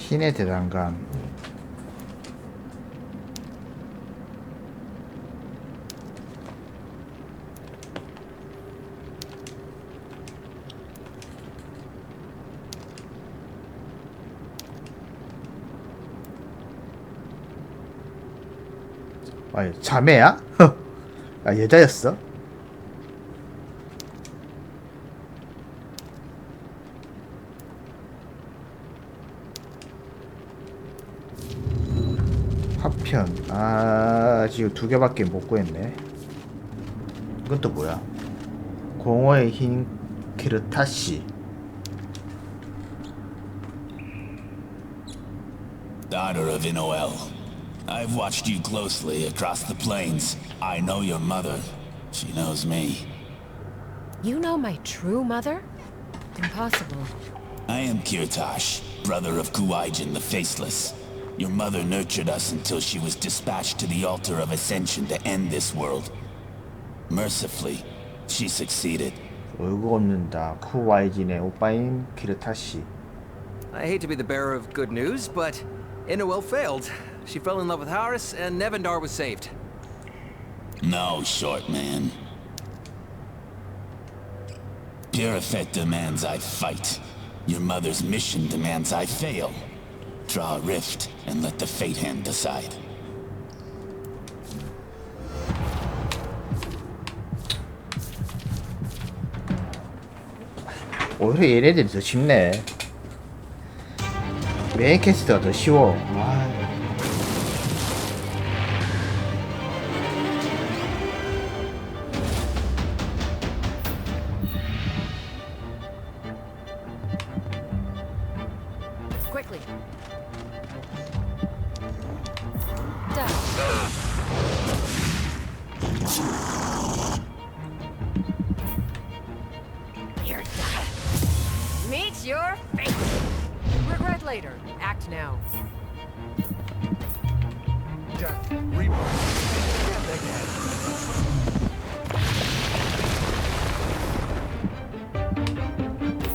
신의 대장간. 아, 자매야? 아, 여자였어? 화편. 아, 지금 2개밖에 못 구했네. 이건 또 뭐야? 공허의 흰 키르타시. Daughter of Inoel, I've watched you closely across the plains. I know your mother. She knows me. You know my true mother? Impossible. I am Kirtash, brother of Kuwaijin the Faceless. Your mother nurtured us until she was dispatched to the altar of ascension to end this world. Mercifully, she succeeded. 울고 없는다. 쿠와이진의 오빠인 키르타시. I hate to be the bearer of good news, but Inoel failed. She fell in love with Harris, and Nevendar was saved. No, short man. Purifet demands I fight. Your mother's mission demands I fail. Draw a rift and let the fate hand decide. 오히려 얘네들이 더 쉽네. 메인 캐스트가 더 쉬워. 와. Quickly. Done. You're done. Meet your fate. Regret later. Act now. Death, rebirth, and again.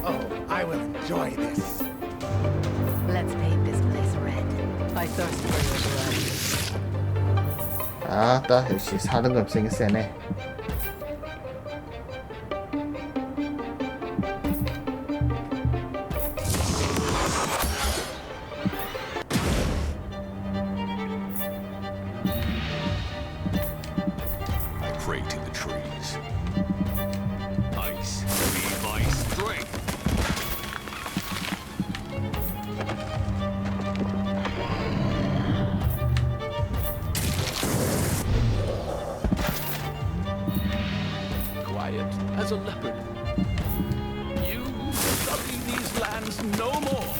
Oh, I will enjoy this. Let's paint this place red. I thirst for your blood. 아따, 역시 4등급 생이 세네. Pray to the trees. Ice, leave ice, drink. Quiet as a leopard. You study these lands no more.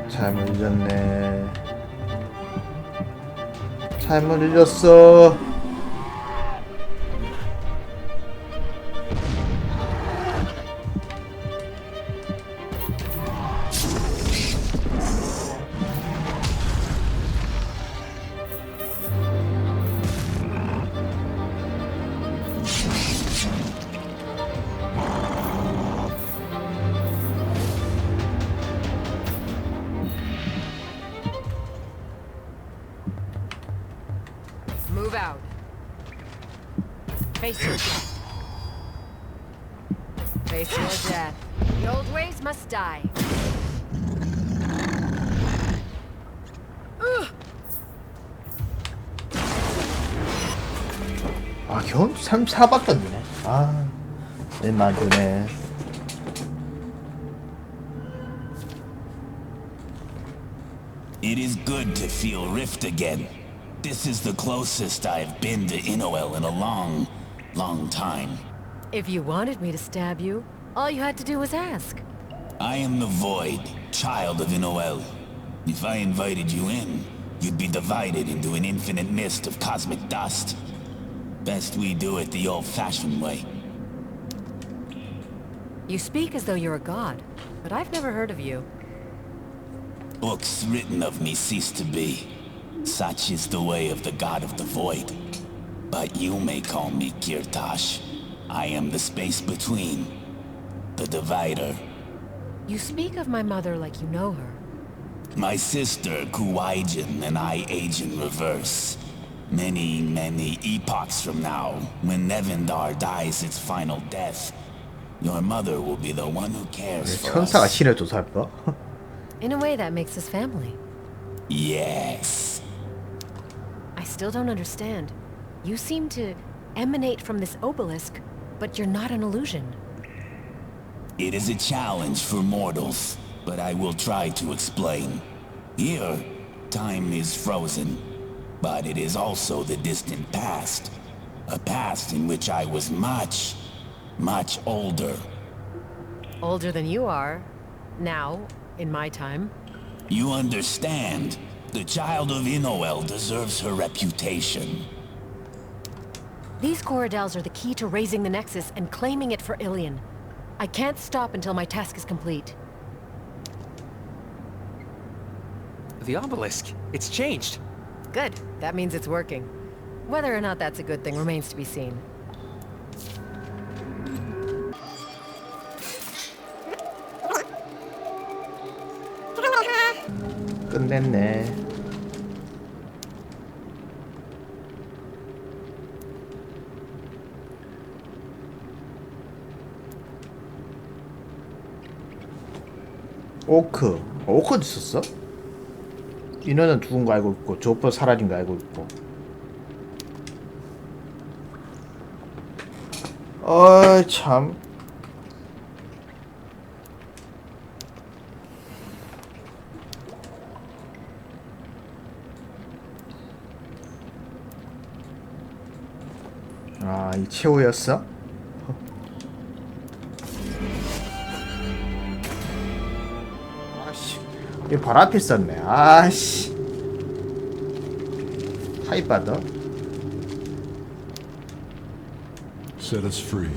잘못 늦었네. 잘못 늦었어. Move out. Face your death. Face your death. The old ways must die. 겨우 34밖에 안 되네. 아, 얼마 안 되네. It is good to feel Rift again. This is the closest I've been to Inoel in a long, long time. If you wanted me to stab you, all you had to do was ask. I am the Void, child of Inoel. If I invited you in, you'd be divided into an infinite mist of cosmic dust. Best we do it the old-fashioned way. You speak as though you're a god, but I've never heard of you. Books written of me cease to be. Such is the way of the god of the Void. But you may call me Kirtash. I am the space between. The divider. You speak of my mother like you know her. My sister, Kuwaijin, and I age in reverse. Many, many epochs from now, when Nevendar dies its final death, your mother will be the one who cares for 천사가 us. 신을 조사할까? In a way, that makes us family. Yes. I still don't understand. You seem to emanate from this obelisk, but you're not an illusion. It is a challenge for mortals, but I will try to explain. Here, time is frozen, but it is also the distant past. A past in which I was much, much older. Older than you are. Now, in my time. You understand? The child of Inoel deserves her reputation. These Corridels are the key to raising the Nexus and claiming it for Ilion. I can't stop until my task is complete. The obelisk. It's changed. Good. That means it's working. Whether or not that's a good thing remains to be seen. 끝냈네. 오크도 있었어? 인원은 죽은 거 알고 있고 조퍼 사라진 거 알고 있고. 참. 아, 이 최후였어? 아씨, 이 바로 앞에 있었네. 아씨, 하이바더. Set us free,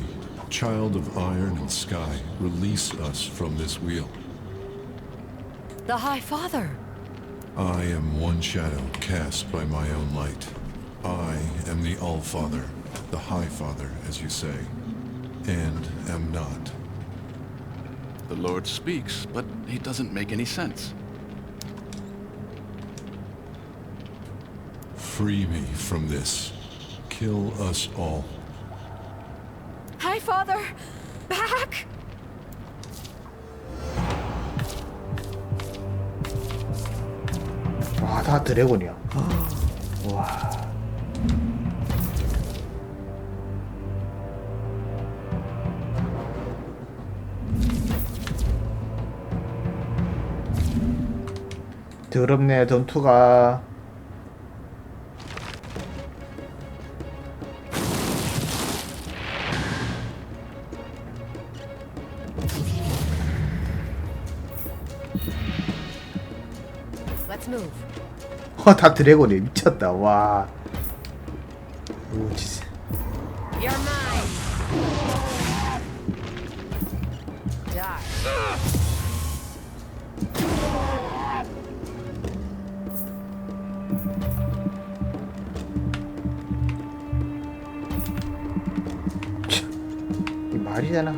child of iron and sky. Release us from this wheel. The High Father! I am one shadow cast by my own light. I am the All-Father, the High Father, as you say, and am not. The Lord speaks, but he doesn't make any sense. Free me from this. Kill us all. High Father! Back! 와, 다 드래곤이야. 와. 더럽네, 전투가. Let's move. 다 드래곤이 미쳤다. 와. 오, 진짜. You're mine! Die. 이 말이잖아.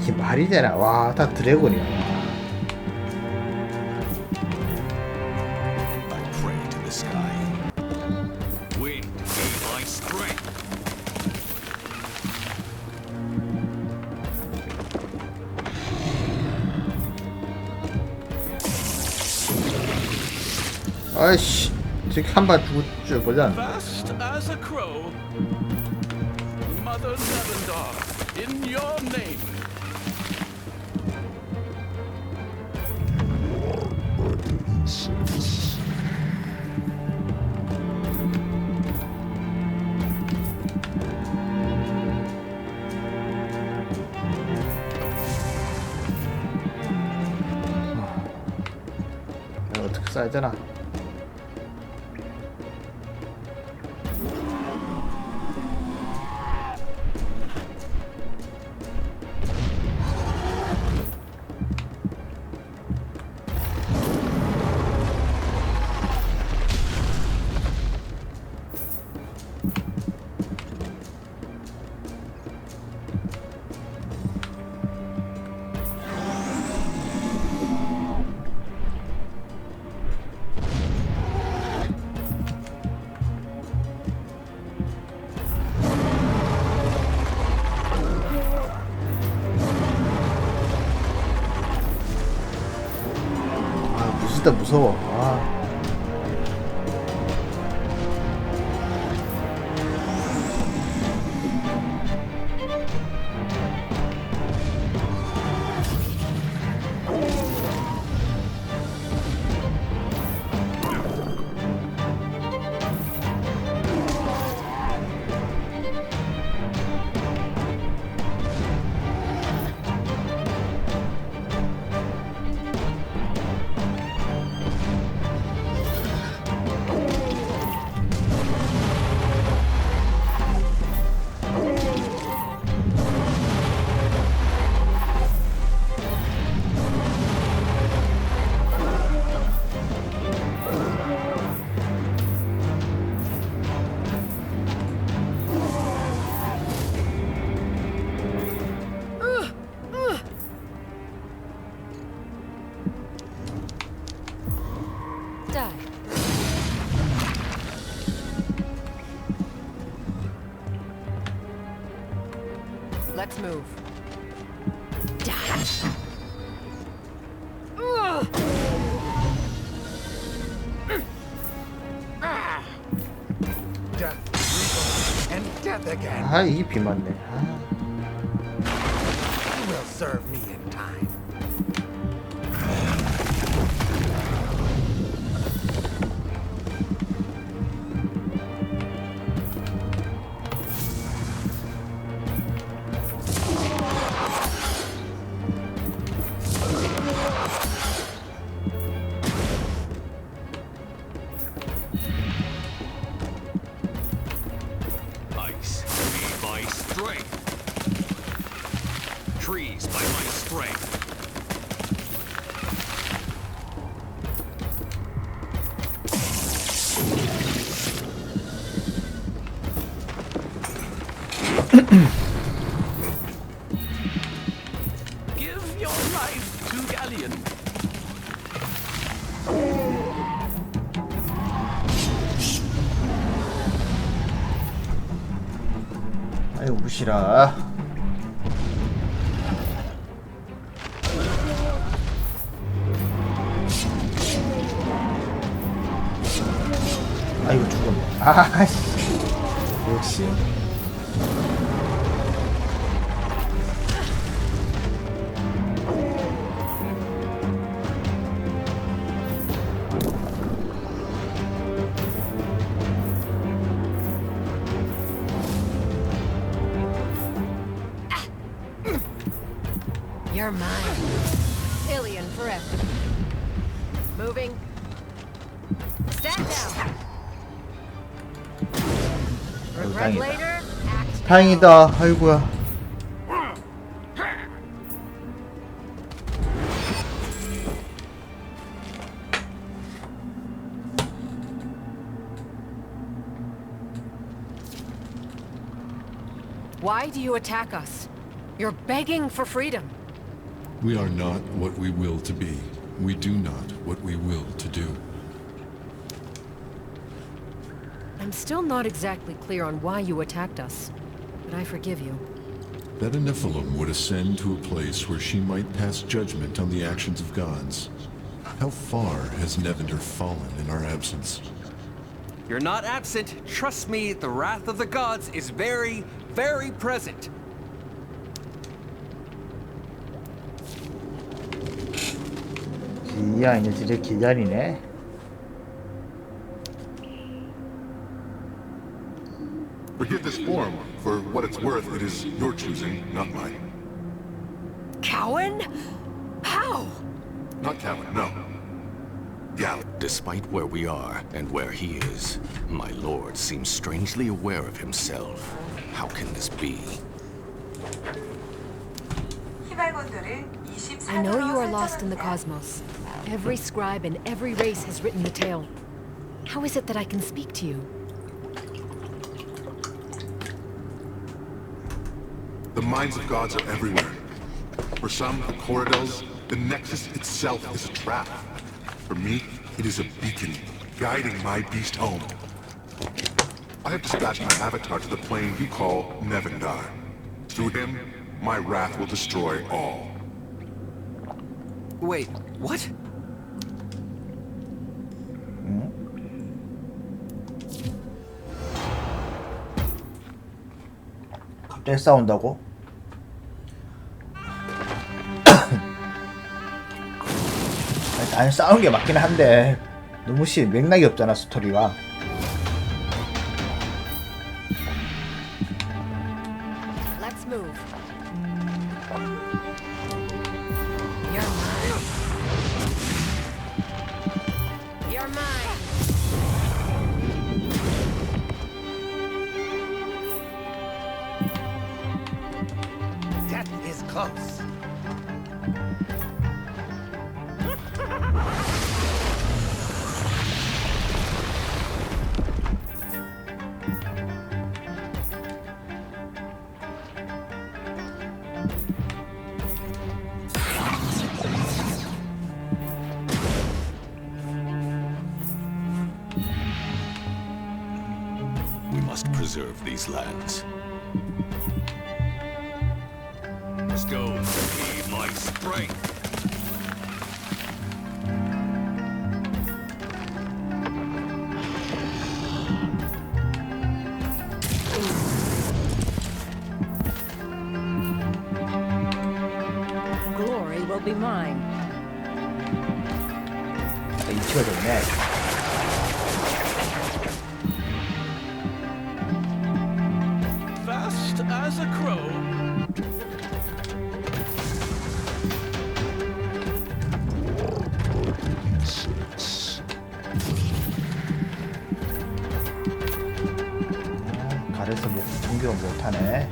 이게 말이 되나? 와, 다 드래곤이야. 아이씨, 이 새끼 한 발 죽을 보지 않나? Fast as a crow. Mother Nevendar, in your name. 내가 어떻게 써야 되나? 진짜 무서워. 아. Die. Let's move. Die. Death, and death again 아, 이게 비 맞네. 아. will serve me in time. Ice be my strength. Trees by my strength. Give your life to Galleon. 아이고, 무시라. 아이고, 죽었네. 아씨. 역시. You're mine. Ilian forever. Moving. Stand down. Regret 다행이다. later. Act 다행이다. 아이고야. Why do you attack us? You're begging for freedom. We are not what we will to be. We do not what we will to do. I'm still not exactly clear on why you attacked us, but I forgive you. That a Nephilim would ascend to a place where she might pass judgment on the actions of gods. How far has Nevender fallen in our absence? You're not absent. Trust me, the wrath of the gods is very, very present. 이야 이제 진짜 기다리네. Forgive this form. For what it's worth, it is your choosing, not mine. Cowan? How? Not Calvin, no. Gal. Despite where we are and where he is, my lord seems strangely aware of himself. How can this be? I know you are lost in the cosmos. Every scribe and every race has written the tale. How is it that I can speak to you? The minds of gods are everywhere. For some, the Corridels, the Nexus itself is a trap. For me, it is a beacon, guiding my beast home. I have dispatched my avatar to the plane you call Nevendar. Through him, my wrath will destroy all. Wait, what? 갑자기 싸운다고? 아니 싸우는 게 맞긴 한데 너무 맥락이 없잖아 스토리가. Let's move. You're mine. You're mine. Death is close. We must preserve these lands. Stones feed my strength. Glory will be mine. 위치가 좋네. Fast as a crow. 가려서 공격을 못하네.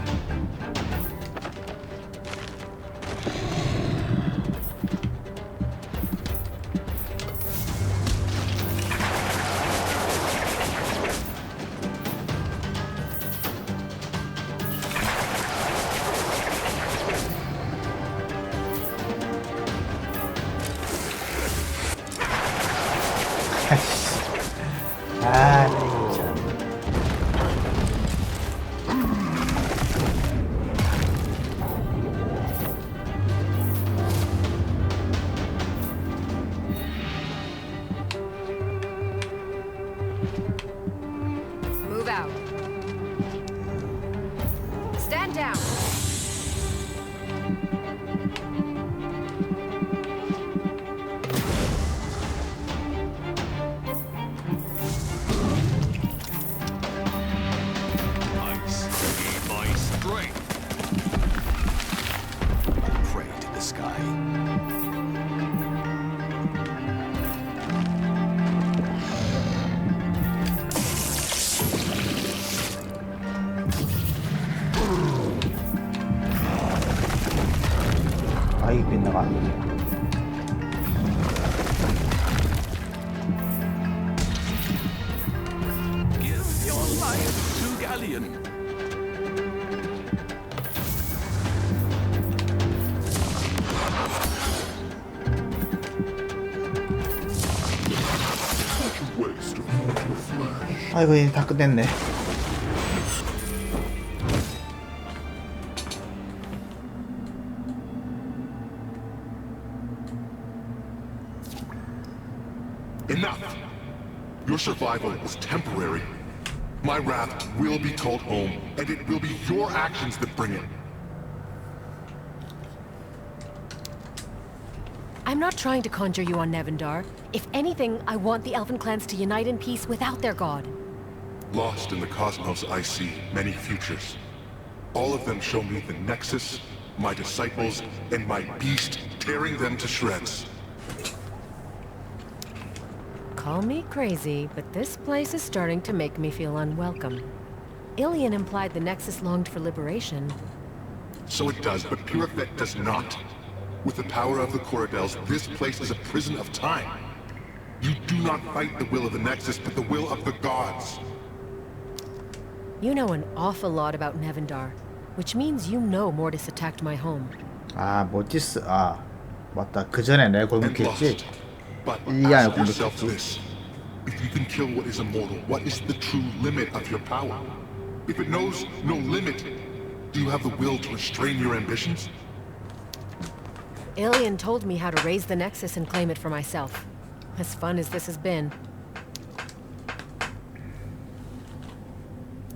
아, 진짜. Move out. Stand down. Ice feed my strength. Pray to the sky. 아, 이게 빗나가? Give your life to Galleon. 아이고, 이제 다 끝냈네. Enough! Your survival is temporary. My wrath will be called home, and it will be your actions that bring it. I'm not trying to conjure you on Nevendar. If anything, I want the Elven clans to unite in peace without their god. Lost in the cosmos, I see many futures. All of them show me the Nexus, my disciples, and my beast tearing them to shreds. Call me crazy, but this place is starting to make me feel unwelcome. Ilian implied the Nexus longed for liberation. So it does, but Pure Effect does not. With the power of the Corridels, this place is a prison of time. You do not fight the will of the Nexus, but the will of the gods. You know an awful lot about Nevendar, which means you know Mortis attacked my home. 아, 모티스. 아, 맞다. 그 전에 내가 And 공격했지. lost. But 일리안을 ask yourself 공격했지. this. If you can kill what is immortal, what is the true limit of your power? If it knows no limit, do you have the will to restrain your ambitions? Ilian told me how to raise the Nexus and claim it for myself. As fun as this has been.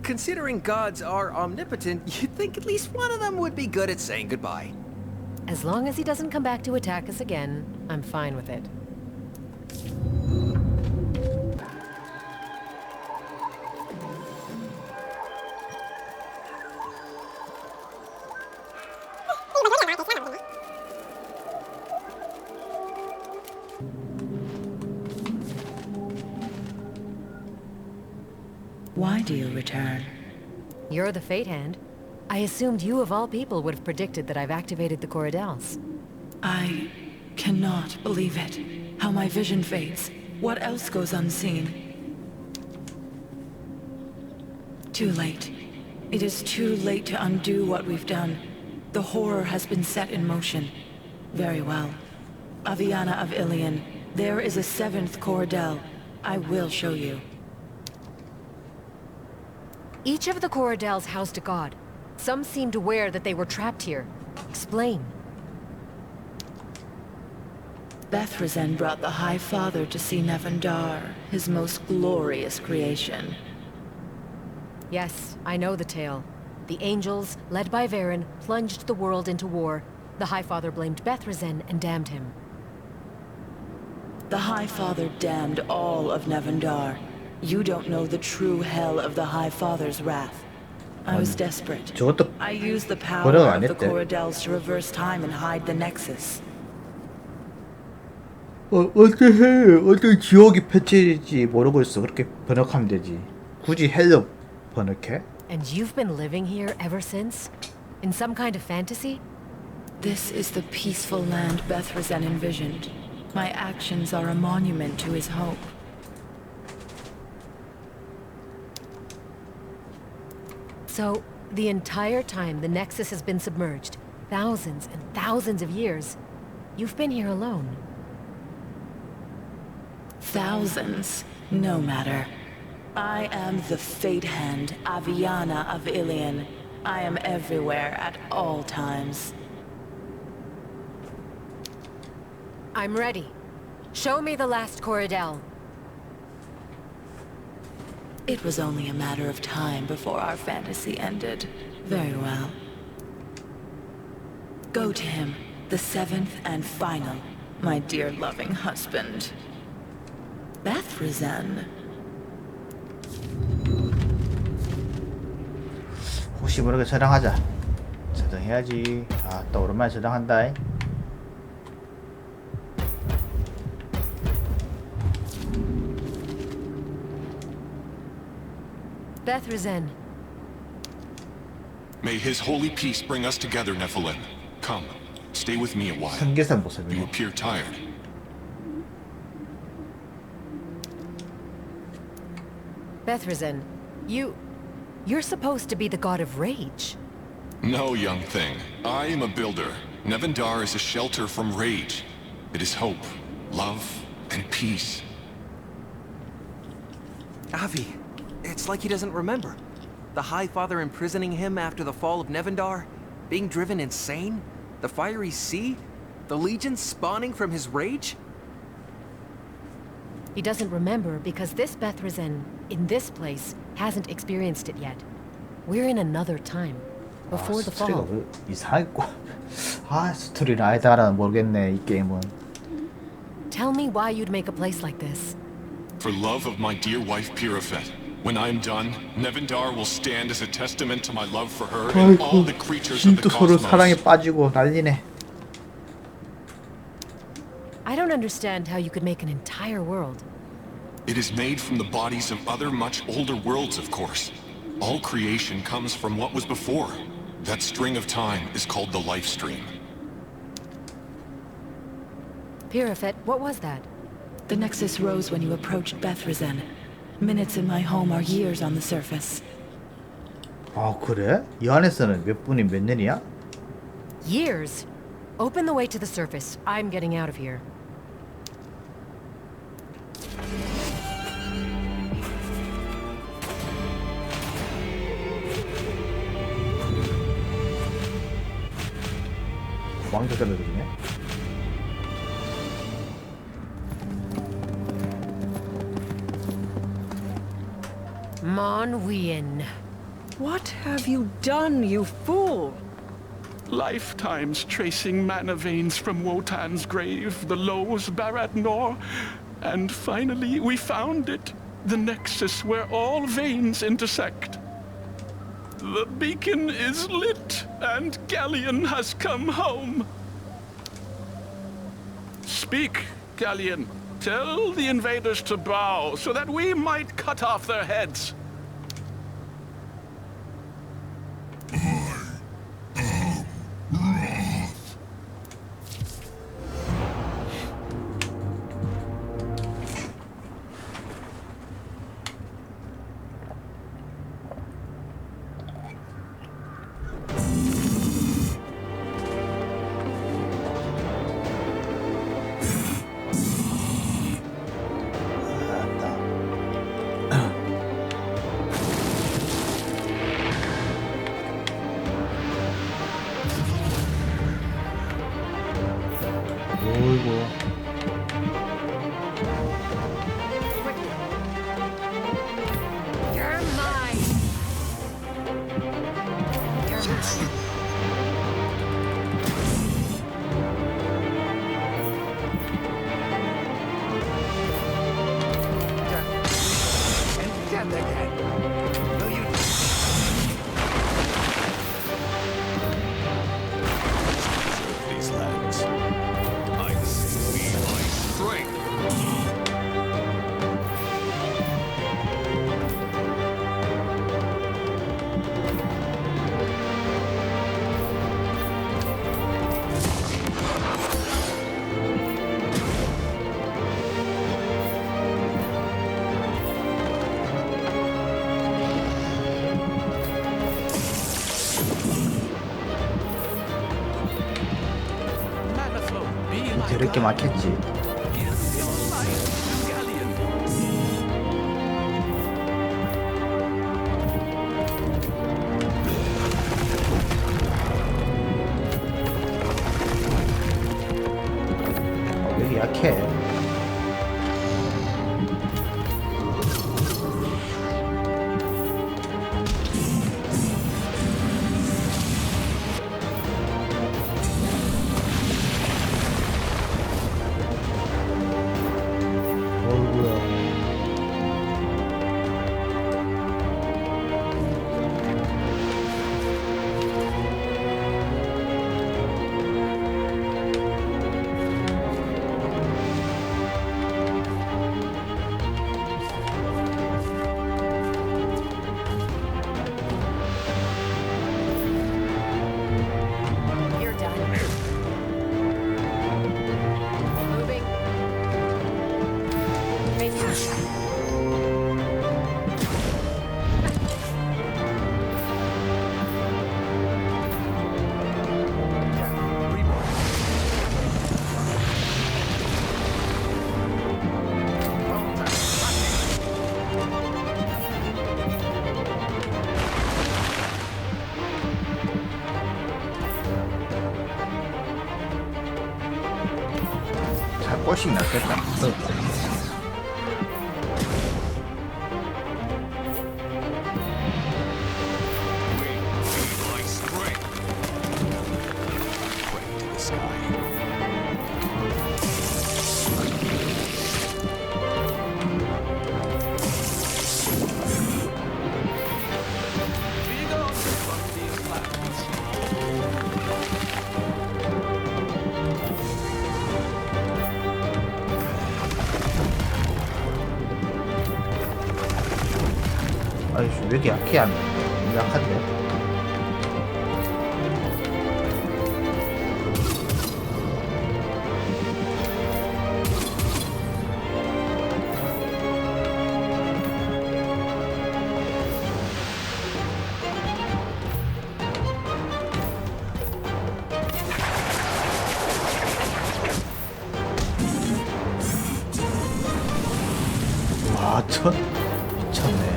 Considering gods are omnipotent, you'd think at least one of them would be good at saying goodbye. As long as he doesn't come back to attack us again, I'm fine with it. Why do you return? You're the Fate Hand. I assumed you of all people would have predicted that I've activated the Corridels. I cannot believe it. How my vision fades. What else goes unseen? Too late. It is too late to undo what we've done. The horror has been set in motion. Very well. Aviana of Ilion, there is a 7th Corridel. I will show you. Each of the Corridels housed a god. Some seemed aware that they were trapped here. Explain. Bethrazen brought the High Father to see Nevendar, his most glorious creation. Yes, I know the tale. The angels, led by Varen, plunged the world into war. The High Father blamed Bethrazen and damned him. The High Father damned all of Nevendar. You don't know the true hell of the High Father's wrath. I was desperate. 저것도 I used the power 번역 of 안 the 했대. Corridels to reverse time and hide the Nexus. 어떤 지옥이 펼쳐질지 모르고 있어. 그렇게 번역하면 되지. 굳이 헬로 번역해? And you've been living here ever since? In some kind of fantasy? This is the peaceful land Bethrazen envisioned. My actions are a monument to his hope. So, the entire time the Nexus has been submerged, thousands and thousands of years, you've been here alone. Thousands, no matter. I am the Fate Hand, Aviana of Ilion. I am everywhere at all times. I'm ready. Show me the last Corridel. It was only a matter of time before our fantasy ended. Very well. Go to him, the 7th and final, my dear loving husband. Bethrazen. 혹시 모르게 저장하자. 저장해야지. 아, 또 오랜만에 저장한다. Bethrazen. May his holy peace bring us together, Nephilim. Come, stay with me a while. 성계산 You 모습이네. appear tired. Bethrazen, you're supposed to be the god of rage. No, young thing. I am a builder. Nevendar is a shelter from rage. It is hope, love, and peace. Avi, it's like he doesn't remember. The High Father imprisoning him after the fall of Nevendar, being driven insane, the fiery sea, the legions spawning from his rage. He doesn't remember because this Bethrezen, in this place, hasn't experienced it yet. We're in another time, before the 스토리가 fall. 왜 이상했고. 스토리를 아예 다 알아 모르겠네 이 게임은. Tell me why you'd make a place like this. For love of my dear wife Pirafet. When I am done, Nevendar will stand as a testament to my love for her and all the creatures of the 진짜 서로 사랑에 cosmos. 빠지고 난리네. I don't understand how you could make an entire world. It is made from the bodies of other much older worlds, of course. All creation comes from what was before. That string of time is called the life stream. Pirafet, what was that? The Nexus rose when you approached Bethrezen. Minutes in my home are years on the surface. 아 그래? 이 안에서는 몇 분이 몇 년이야? Years. Open the way to the surface. I'm getting out of here. 왕자 떨어지네. Mon Wien. What have you done, you fool? Lifetimes tracing mana veins from Wotan's grave, the Lowe's Barat Nor, and finally we found it, the nexus where all veins intersect. The beacon is lit, and Galleon has come home. Speak, Galleon. Tell the invaders to bow, so that we might cut off their heads. 이렇게 막혔지. 여기 약해. 꽃이 났겠다. sky. 아이씨 왜 이렇게 약해 안 약한데? 와, 미쳤네.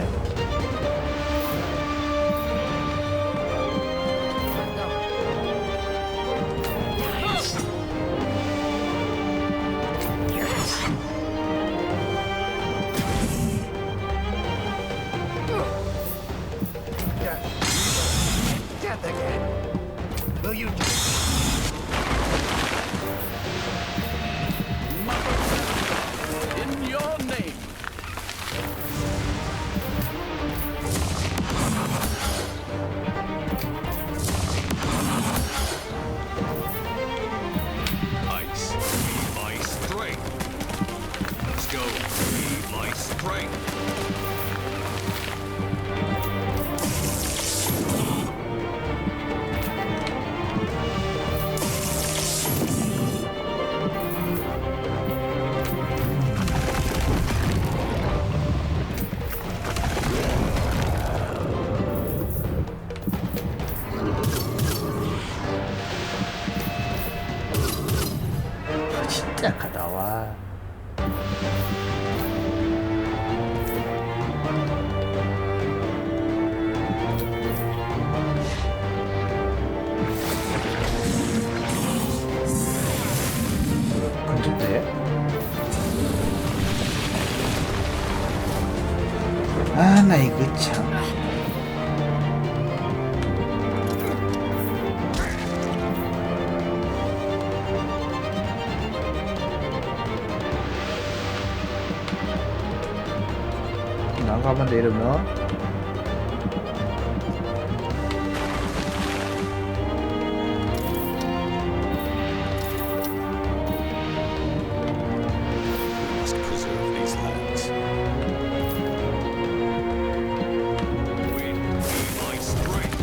Death again. Will you? In your name. Ice, be my strength. Let's go, be my strength. 진짜 약하다. 와. 근접대? 아, 나 이거 참. 나가면 돼 이러면. Must preserve these lands. Wind, be my strength.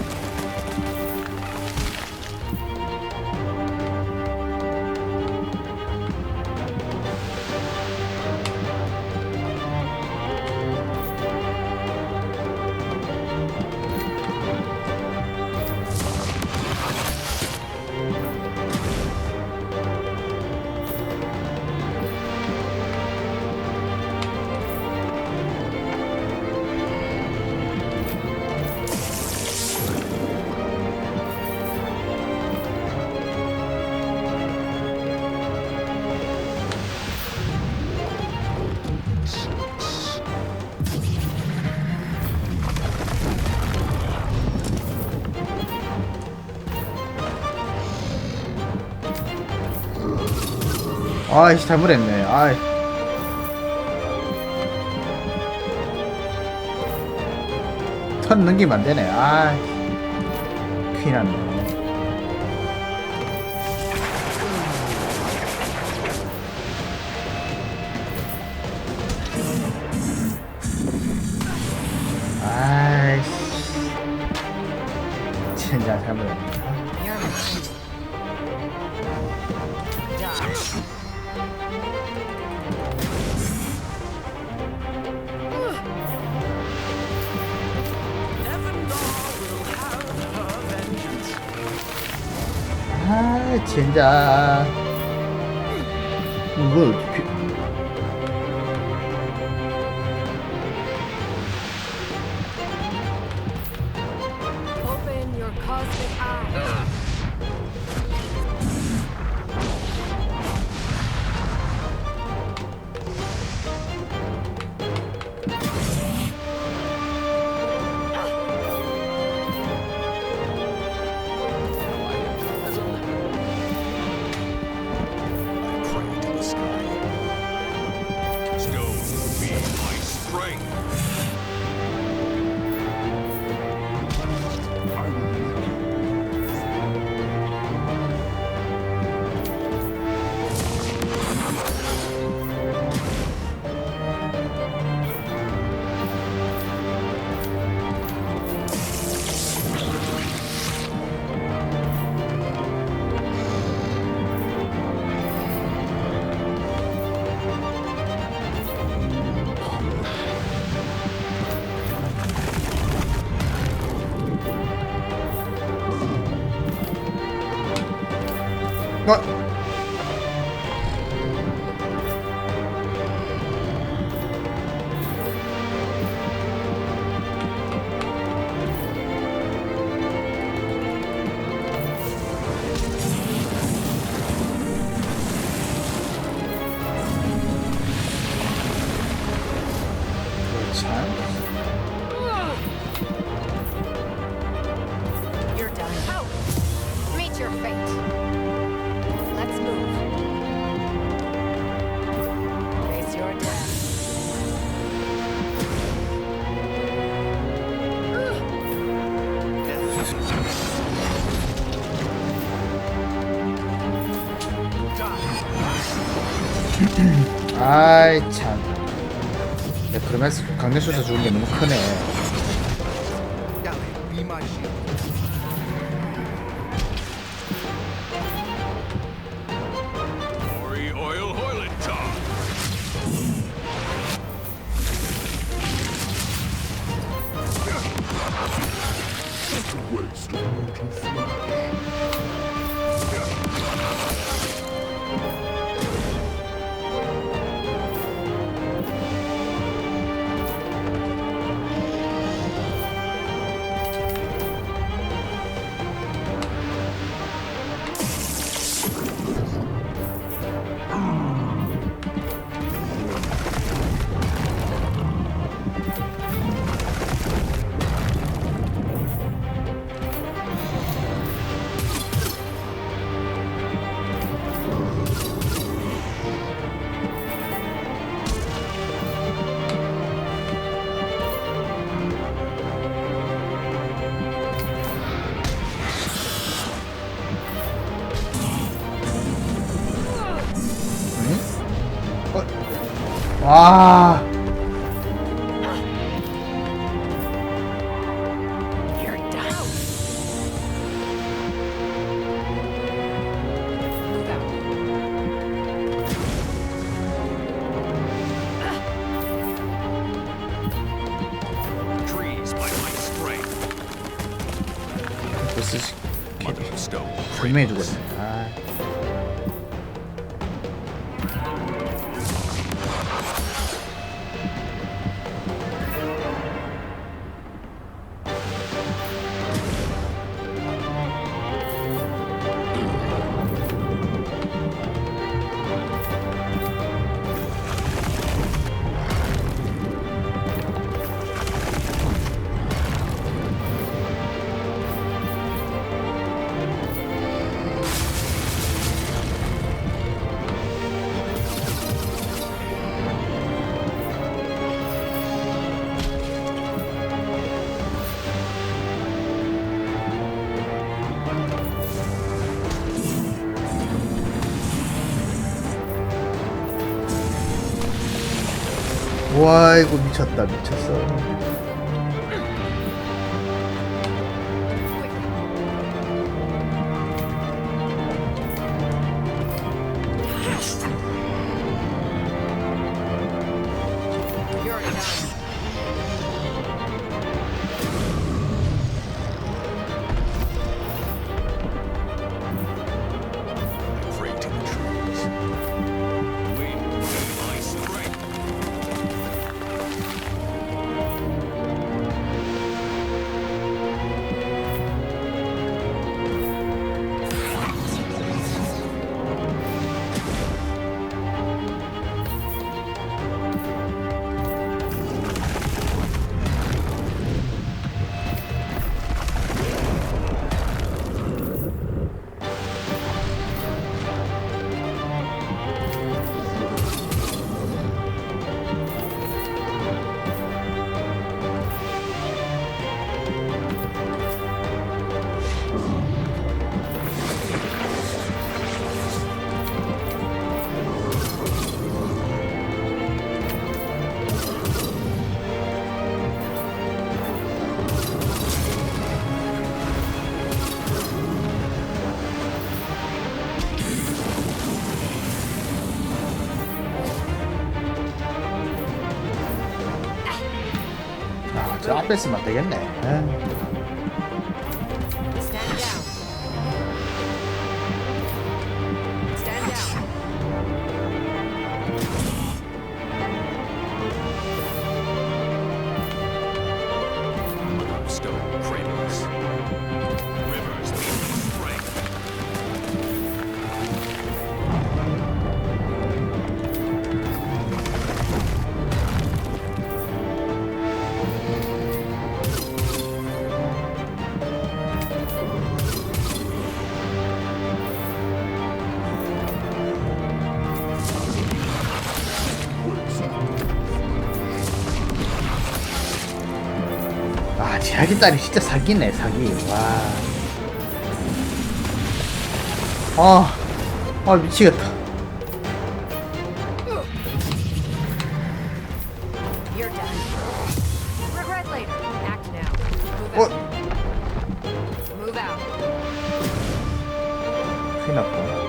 아이씨 잘못했네. 아이. 턴 넘기면 안 되네. 아이. 큰일 났네. 아이씨. 진짜 잘못했네. You're mine. Die. 아, 진짜. 이거 Open your cosmic eye. You're done. Out! Meet your fate. Let's move. Face your death. 아이 참. 야, 그러면서 강렬수사 죽은 게 너무 크네. Be my shield. Ori oil hoilet top. Waste of mortal flesh. 와. You're done. Move out. Trees by my strength. 보스 씨 Mother of stone. 분명히 죽었네. 아. 와 이거 미쳤다 미쳤어. You're done. Pray to the trees. Wind be my strength. 아, 저 앞에 있으면 안 되겠네. Stand down. 자기 딸이 진짜 사기네, 사기. 와. 미치겠다. You're done. Regret later. Act now. Move out. Move out. 큰일 났다.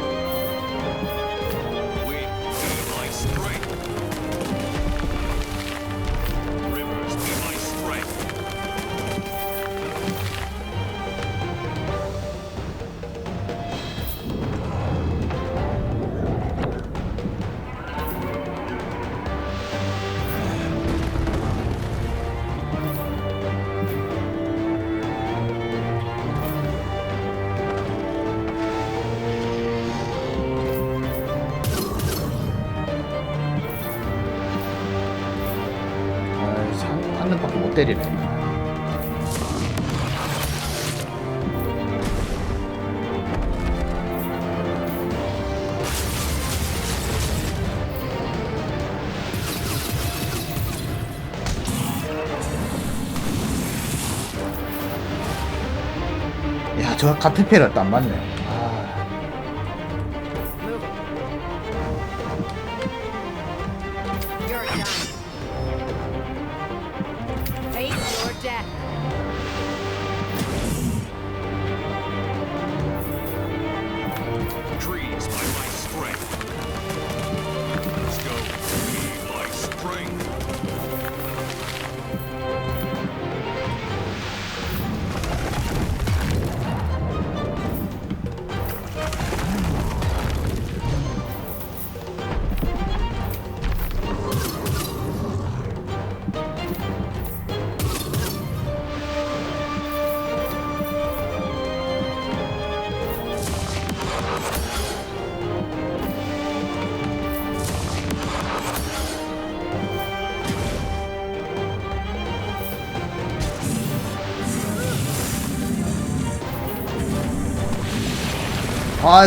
한 명밖에 못 때리네. 야, 저 같은 패를 또 안 맞네.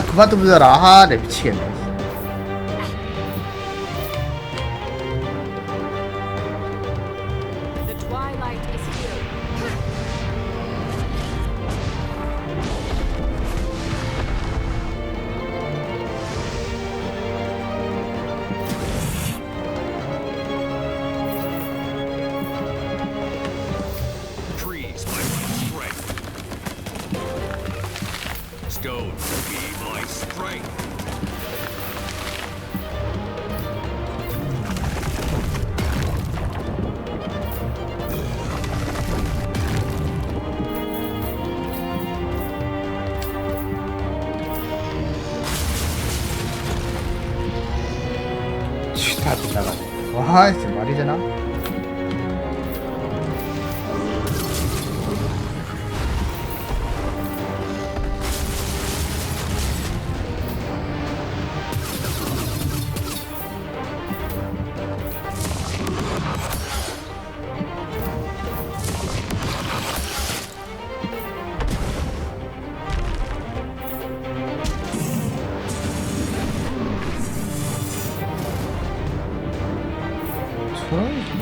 그만 좀 보자라. 내 미치겠네. The twilight is here. Trees by my strength. Stone be my strength. 다 빗나가네. 와, 진짜 말이 되나?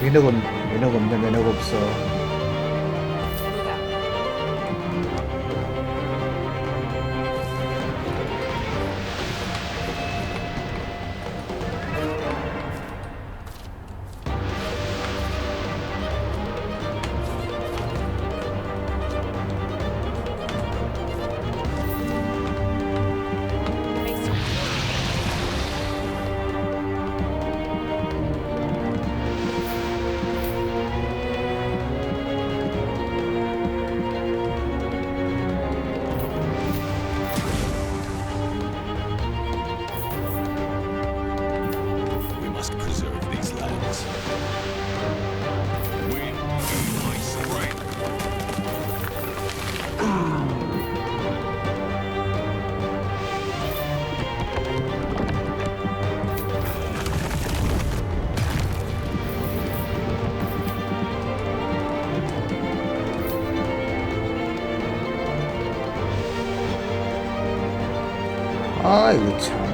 매너가 없네. 매너가 없어. 이거 참.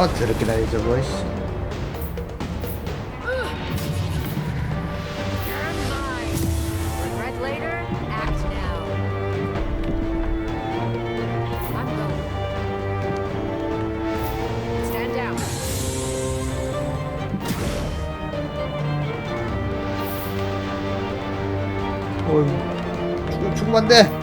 저렇게 나이 저거 씨. Regret later, act now. I'm going. Stand down. 죽으면 안 돼.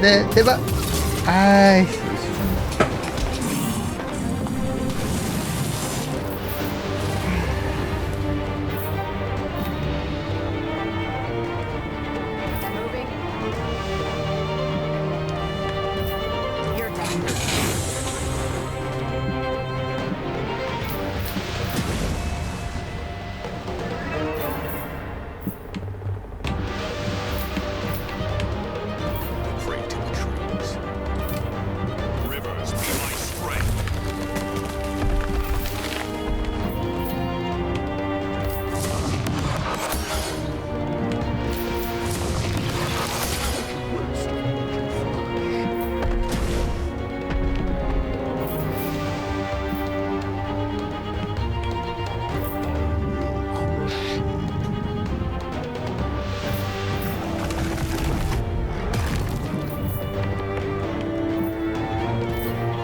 네, 대박. 아이. Moving. You're done.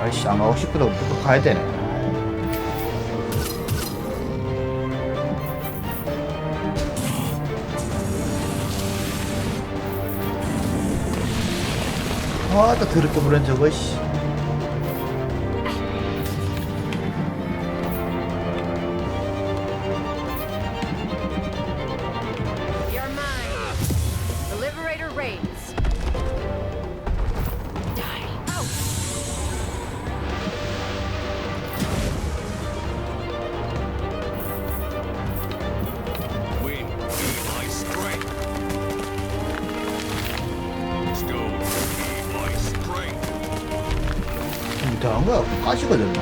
아이씨, 안 가고 싶어도 무조건 가야 되네. 아, 또 더럽게 부른 저거, 씨. You're mine. The Liberator reigns. Die. Out. Wind, be my strength. Stone, be my strength. 이상한 거야. 가시가 됐나?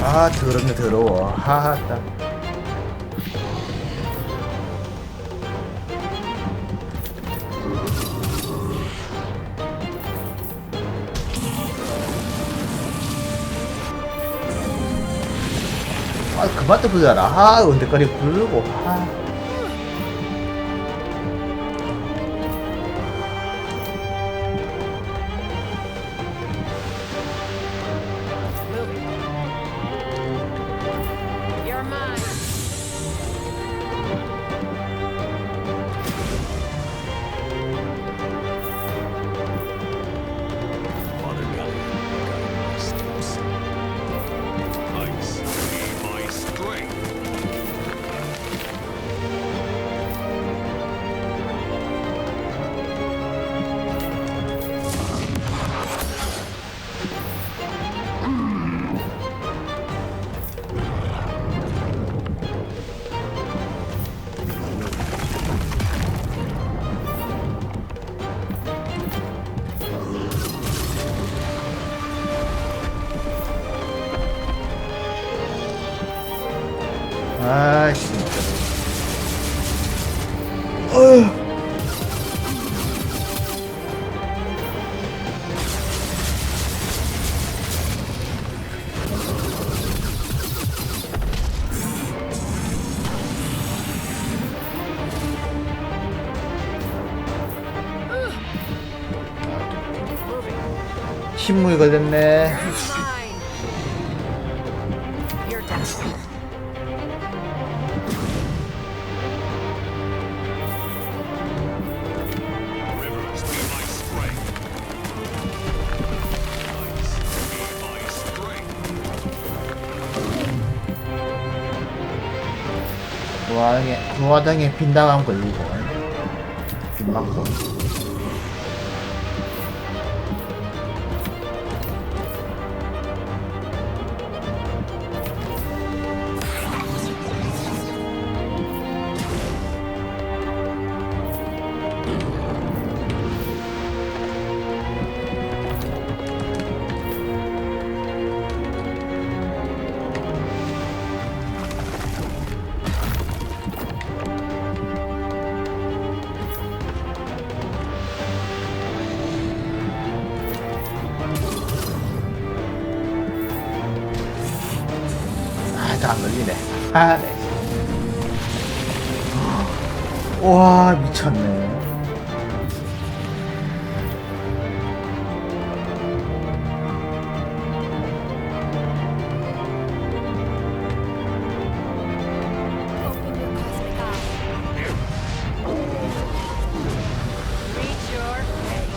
아 더럽네 더러워. 하하. 아 그만 좀 부르라. 아 언제까지 부르고. 아. You're mine. Father Gallion, guide my steps. Ice, be my strength. 아 진짜. 어휴. 침묵이 걸렸네. Fine. You're done. Rivers, be my strength. Ice, be my strength. 그 와중에 빈다감 걸리고 빈 맞고. 안 걸리네. 아, 네. 와, 미쳤네. Open your cosmic eye. Reach your fate.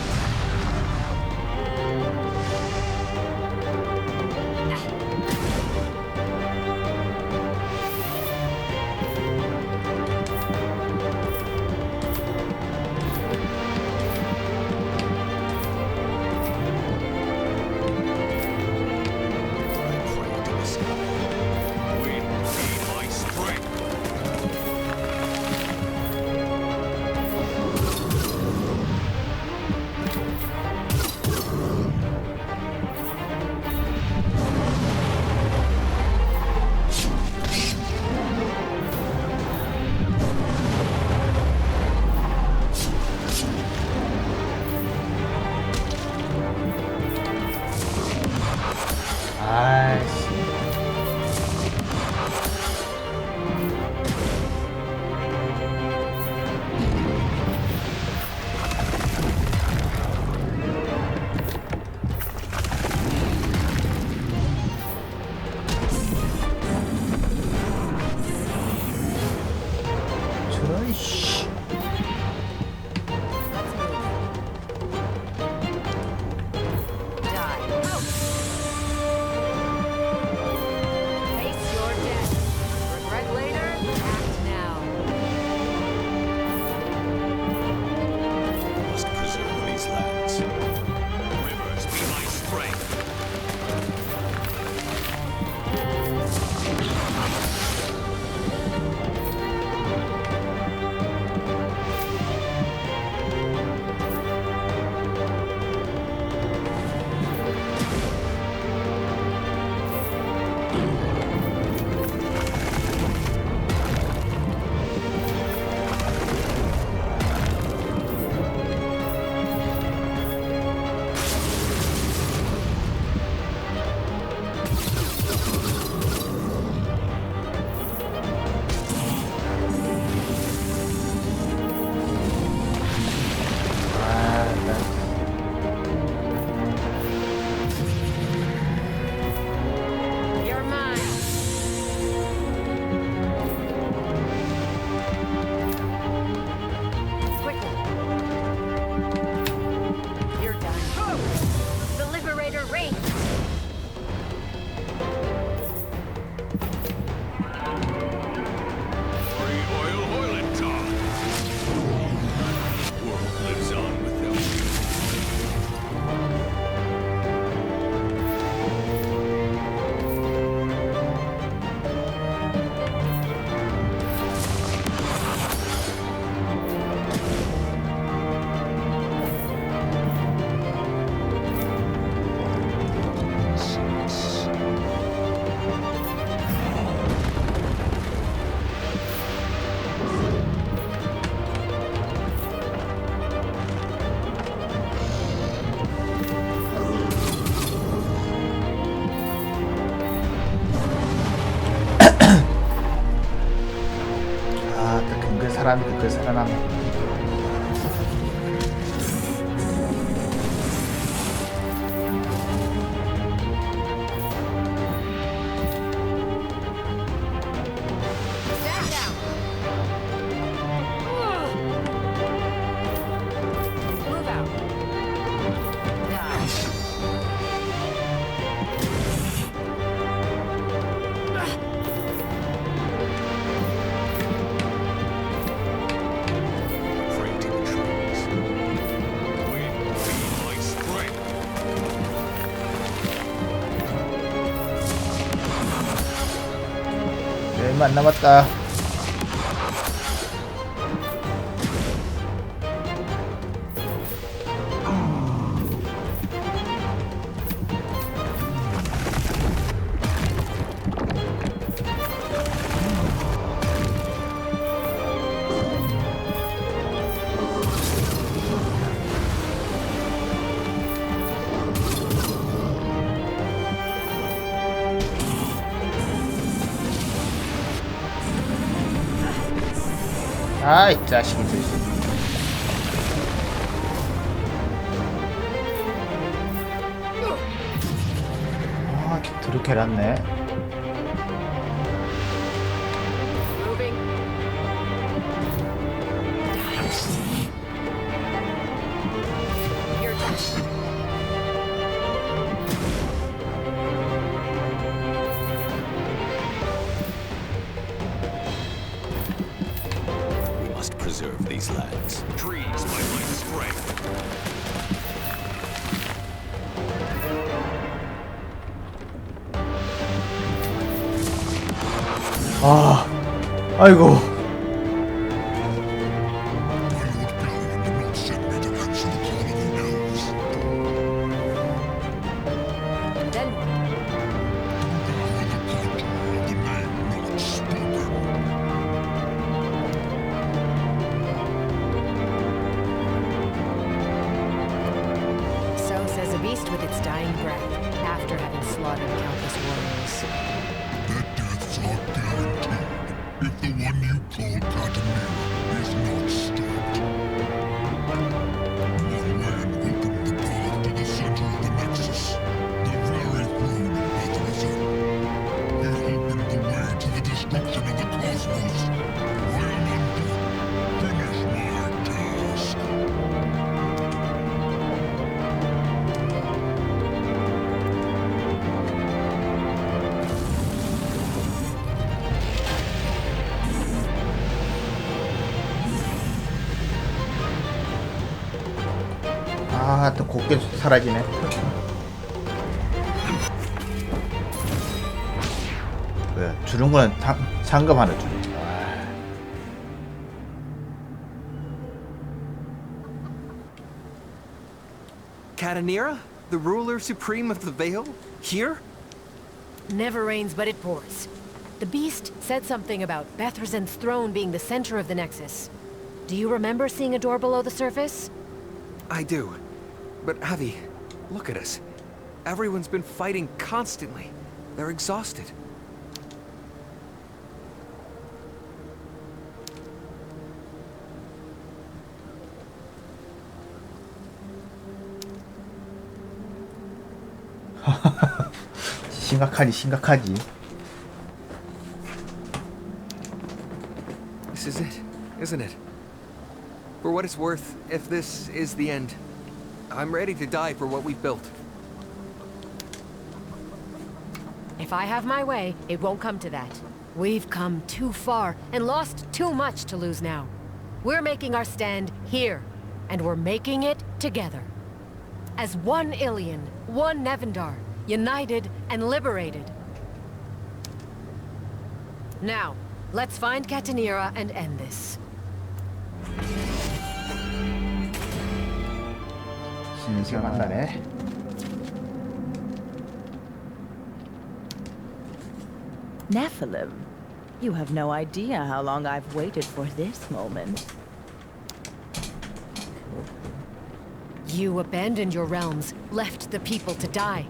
사람들 그 살아남아. 얼마 안 남았다. 아이 자식이들. 아 더럽게 해놨네. Preserve these lands. Trees by my strength. 아, 아이고. With its dying breath, after having slaughtered countless warriors. Their deaths are guaranteed if the one you call Katamira is not stopped. One man opened the path to the center of the Nexus, the very throne of Bethlehem. He opened the way to the destruction of the cosmos. I am undone. Finish my task. 아, 또 곱게 사라지네. 왜 주는 거는 상금 하나 주네. Katanira, the ruler supreme of the Vale, here? Never rains, but it pours. The beast said something about Bethrezen's throne being the center of the Nexus. Do you remember seeing a door below the surface? I do. But Avi, look at us. Everyone's been fighting constantly. They're exhausted. 심각하지. This is it, isn't it? For what it's worth, if this is the end, I'm ready to die for what we've built. If I have my way, it won't come to that. We've come too far and lost too much to lose now. We're making our stand here, and we're making it together. As one Ilion, one Nevendar, united and liberated. Now, let's find Katanira and end this. 신기하네. Nephilim, you have no idea how long I've waited for this moment. You abandoned your realms, left the people to die.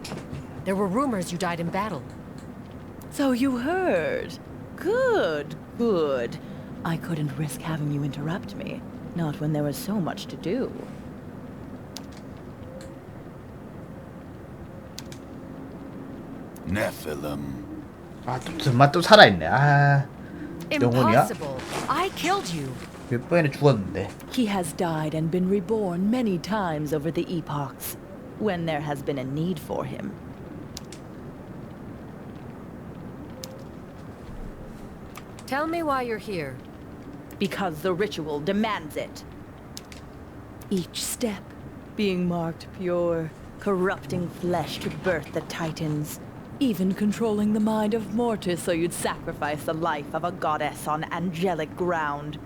There were rumors you died in battle. So you heard. Good, good. I couldn't risk having you interrupt me, not when there was so much to do. Nephilim. 아, 정말 또 살아있네. 아, 영혼이야? Impossible. I killed you. 몇 번이나 죽었는데. He has died and been reborn many times over the epochs, when there has been a need for him. Tell me why you're here. Because the ritual demands it. Each step being marked pure, corrupting flesh to birth the Titans, even controlling the mind of Mortis so you'd sacrifice the life of a goddess on angelic ground.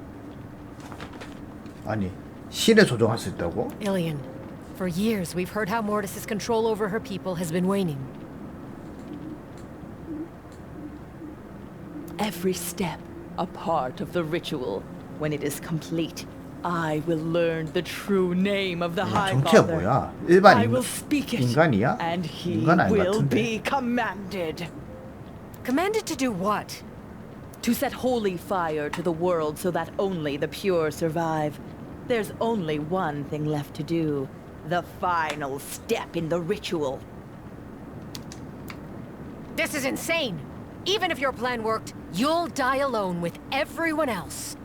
아니, 신을 조종할 수 있다고? Ilian, for years we've heard how Mortis's control over her people has been waning. Every step a part of the ritual. When it is complete, I will learn the true name of the High 정체가 Father. 뭐야? 일반 I will speak it, 인간이야? and he 인간 아닌 것 will 같은데. be commanded. Commanded to do what? To set holy fire to the world so that only the pure survive. There's only one thing left to do. The final step in the ritual. This is insane! Even if your plan worked, you'll die alone with everyone else.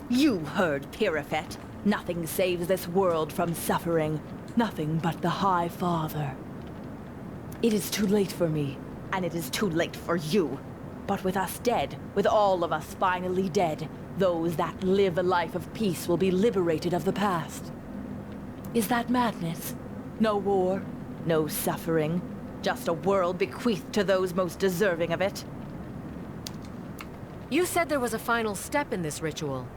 You heard Pirafet. Nothing saves this world from suffering. Nothing but the High Father. It is too late for me, and it is too late for you. But with us dead, with all of us finally dead, those that live a life of peace will be liberated of the past. Is that madness? No war, no suffering, just a world bequeathed to those most deserving of it? You said there was a final step in this ritual.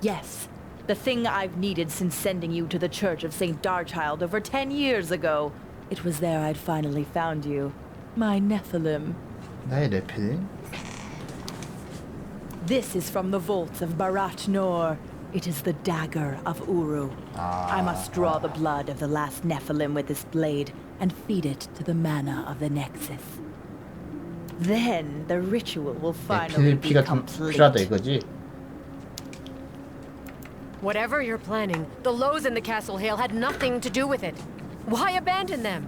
Yes. The thing I've needed since sending you to the Church of St. Darchild over 10 years ago. It was there I'd finally found you. My Nephilim. 나의 네필? This is from the vaults of Barat Nor. It is the dagger of Uru. I must draw the blood of the last Nephilim with this blade and feed it to the mana of the Nexus. Then the ritual will finally 네필 be 피가 좀 필요하다 complete. 이거지? Whatever you're planning, the Lows in the Castle Hale had nothing to do with it. Why abandon them?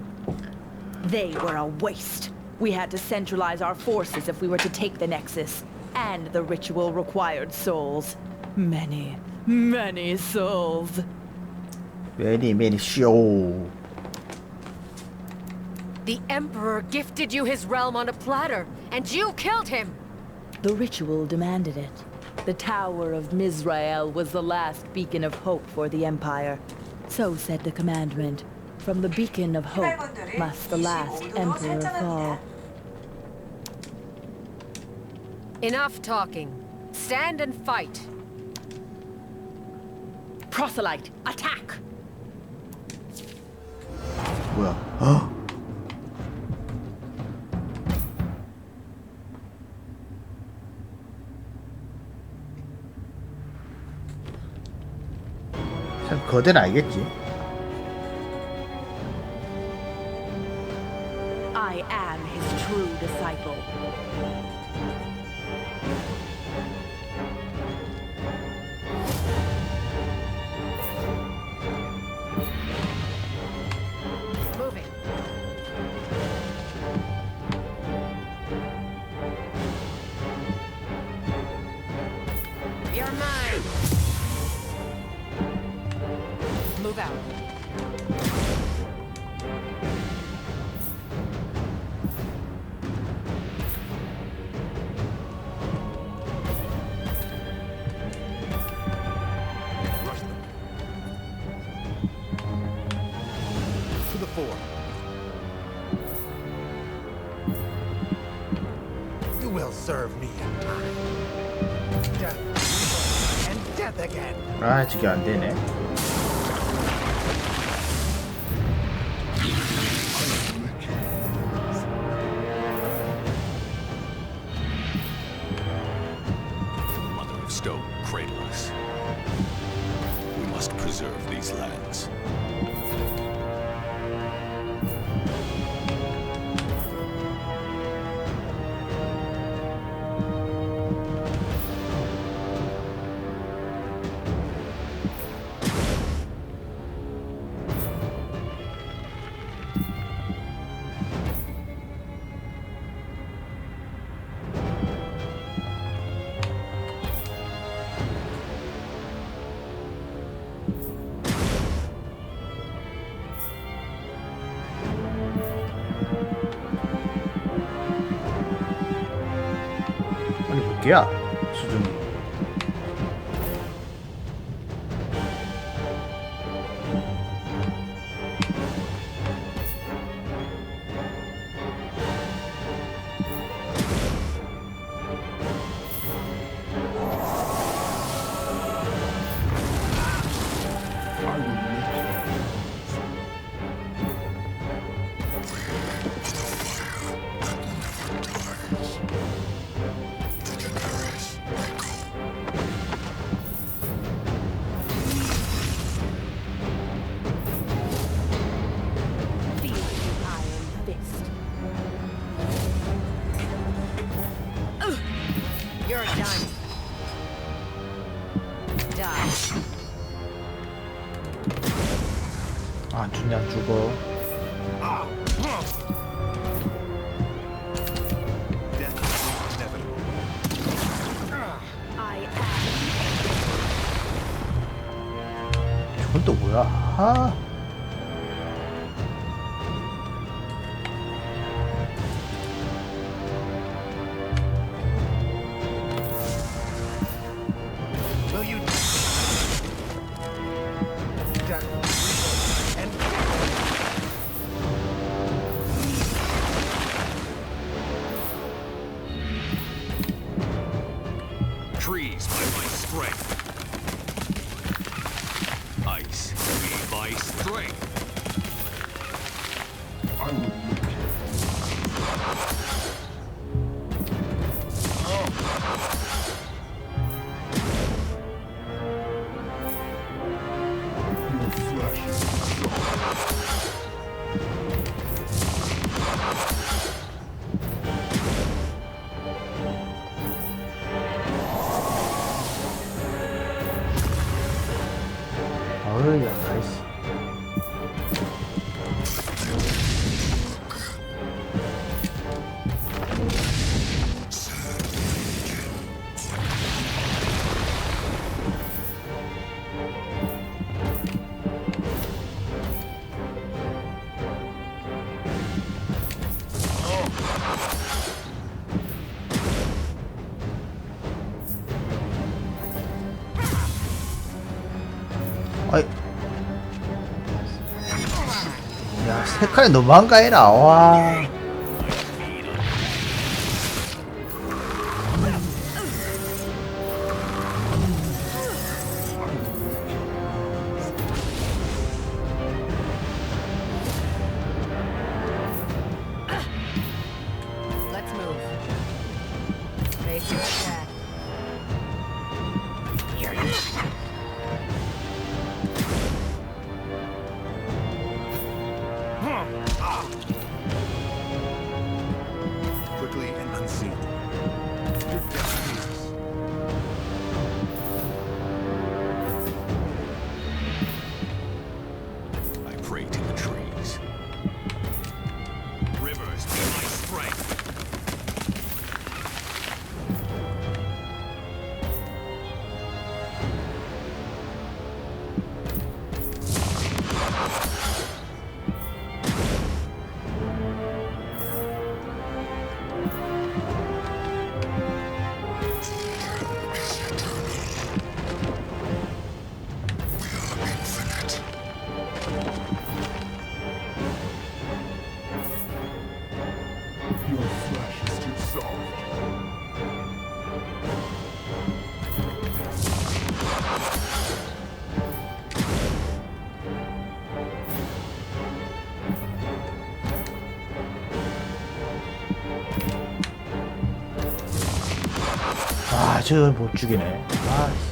They were a waste. We had to centralize our forces if we were to take the Nexus. And the ritual required souls. Many, many souls. Many show. The Emperor gifted you his realm on a platter, and you killed him! The ritual demanded it. The Tower of Mizrael was the last beacon of hope for the Empire. So said the commandment. From the beacon of hope must the last Emperor fall. Enough talking. Stand and fight. Proselyte, attack! 뭐야? 어? 참 거대는 알겠지. I am his true disciple. Moving. You're mine. Move out. Rush them. To the fore. You will serve me in time. Death and death again. 아, 저게 안 되네. Mother of Stone, cradle us. We must preserve these lands. 어디야? 수준이. You're done. Die. 안 죽냐 안 죽어. 저건 또 뭐야? 아. Trees by my strength. Ice be by strength. 어이야 나이스. 아이. 야, 색깔이 너무한 거 아니라, 와. Let's move. Face your attack. Quickly and unseen. I pray to the trees. Rivers be my strength. Your flesh is too soft. 아, 저걸 못 죽이네. 아, 씨.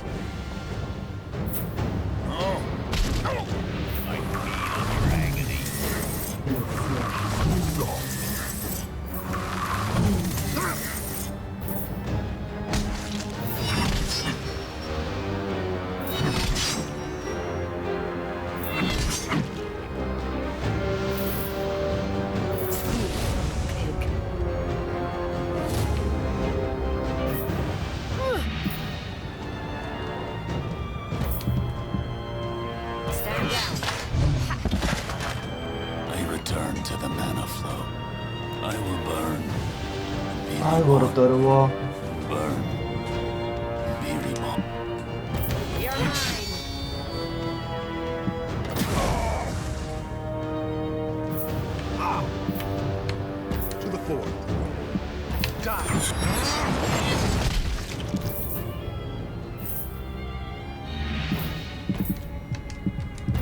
Stand down. I return to the mana flow. I will burn. Be 아이고, 어렵다, 어려워. burn To the 4. Die.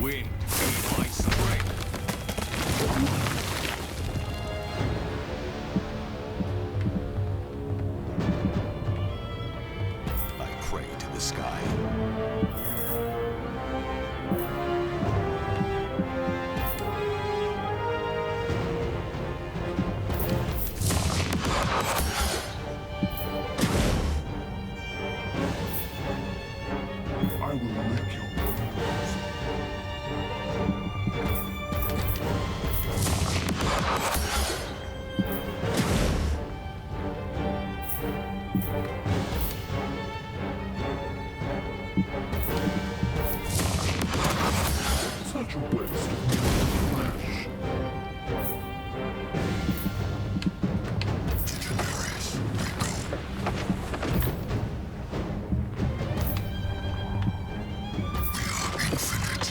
Wind, feel my strength. I pray to the sky. I will lick your bones. Such a waste of flesh. Degeneres. Infinite.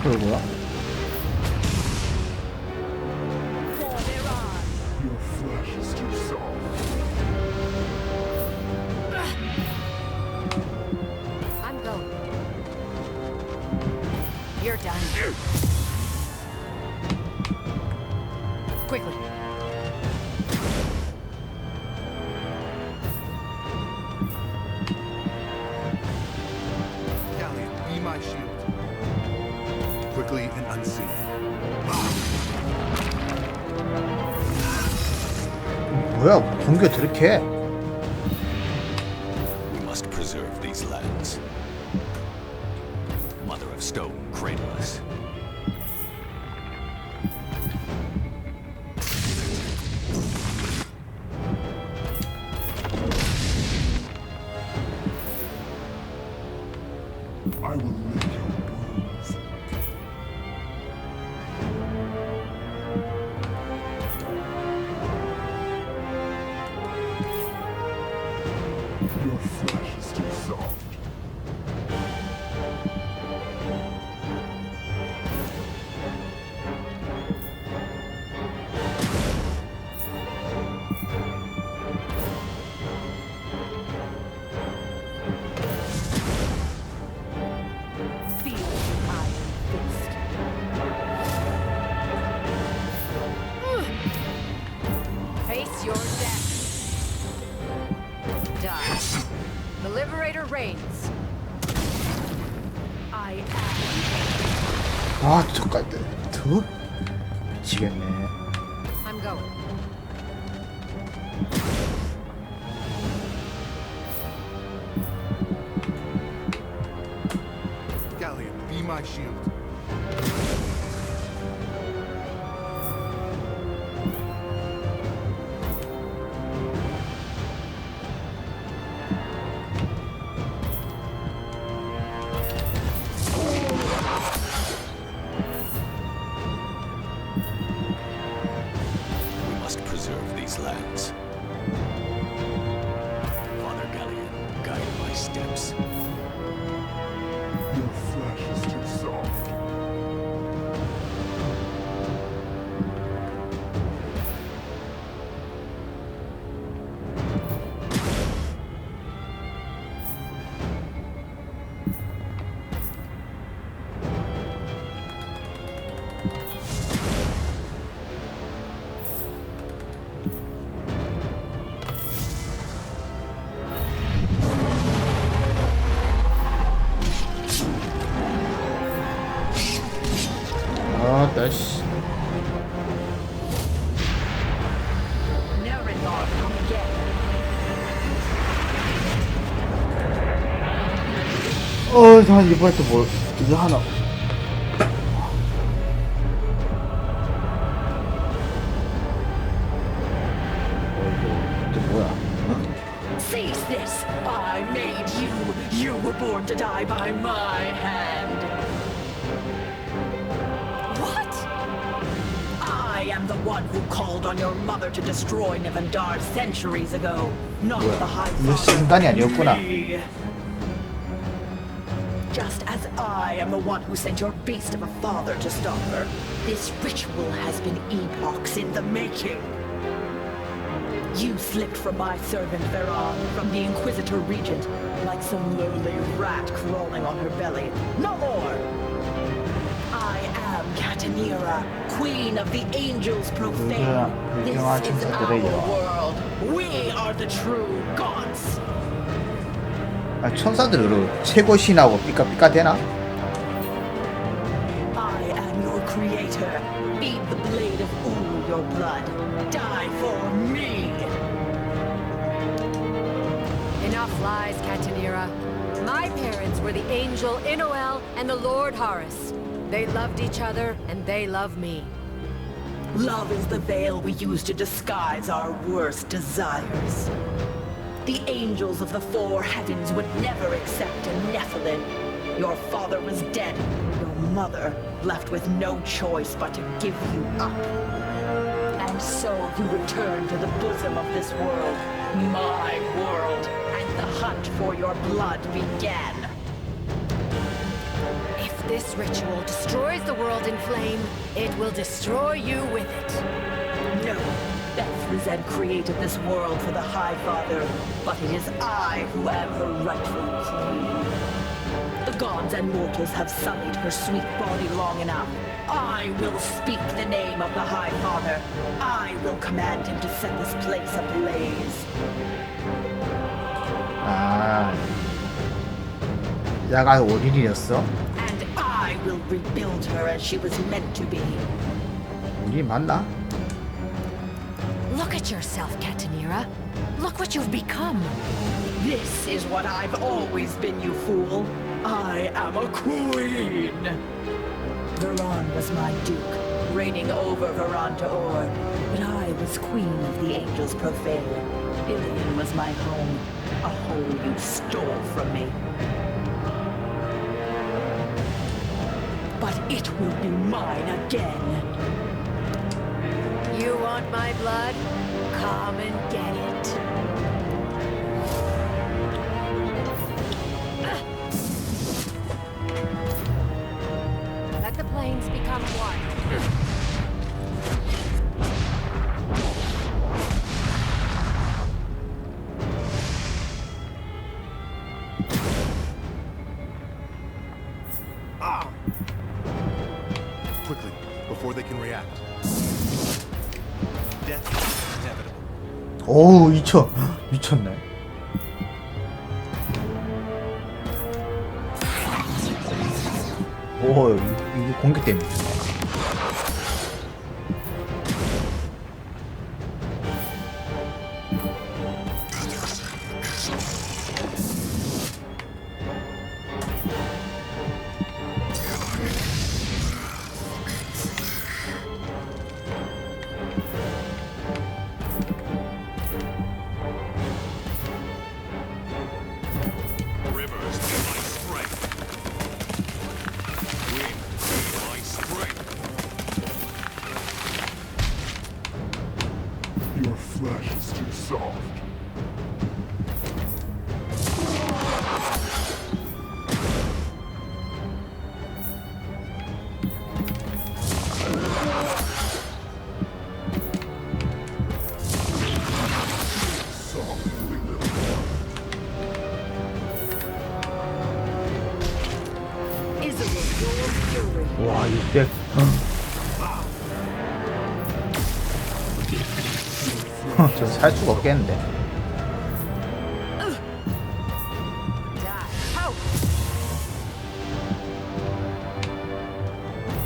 그거 뭐야? Your flesh is too soft. I'm going. You're done. Quickly. Galleon, be my shield. Quickly and unseen. 뭐야? 공격 저렇게 해? We must preserve these lands. Mother of stone, cradle us. I will lick your bones. Your flesh is too soft. Feel the iron fist. Face your death. Die. The Liberator reigns. I am. 아 저까지 더 미치겠네. I'm going. Galleon, be my shield. We must preserve these lands. Father Galleon, guide my steps. Your flesh is too soft. 아 나씨. Never thought come again. 난 이번에 또 뭐 이거 하나. 이게 뭐야? Seize this! I made you! You were born to die by my hand! What? I am the one who called on your mother to destroy Nivendar centuries ago. Not the High 이거 인간이 아니었구나. Father. Just as I am the one who sent your beast of a father to stop her, this ritual has been epochs in the making. You slipped from my servant Veron, from the Inquisitor Regent, like some lowly rat crawling on her belly. No more! I am Catanira, queen of the angels profane. This is our world. We are the true gods. 아, 천사들 최고 신하고 삐까삐까 되나? I am your creator. Feed the blade of Ul your blood. Die for me. Enough lies, Catanira. My parents were the angel Inoel and the Lord Horus. They loved each other, and they love me. Love is the veil we use to disguise our worst desires. The angels of the four heavens would never accept a Nephilim. Your father was dead. Your mother left with no choice but to give you up. And so you returned to the bosom of this world, my world, and the hunt for your blood began. If this ritual destroys the world in flame, it will destroy you with it. No. Bethrized created this world for the High Father, but it is I who am her rightful queen. The gods and mortals have sullied her sweet body long enough. I will speak the name of the High Father. I will command him to set this place ablaze. 아, 야가 오딘이었어? And I will rebuild her as she was meant to be. 오딘 맞나? Look at yourself, Catanira. Look what you've become. This is what I've always been, you fool. I am a queen. Veron was my duke, reigning over Veron to Or, but I was queen of the angels profane. Ilion was my home, a home you stole from me. But it will be mine again. You want my blood? Come and get it. Let the plains become one. Quickly, before they can react. Death is inevitable. 오우 미쳤네. 오 이게 공격 때문에. Your flesh is too soft. 와 600. 저 살 수가 없겠는데.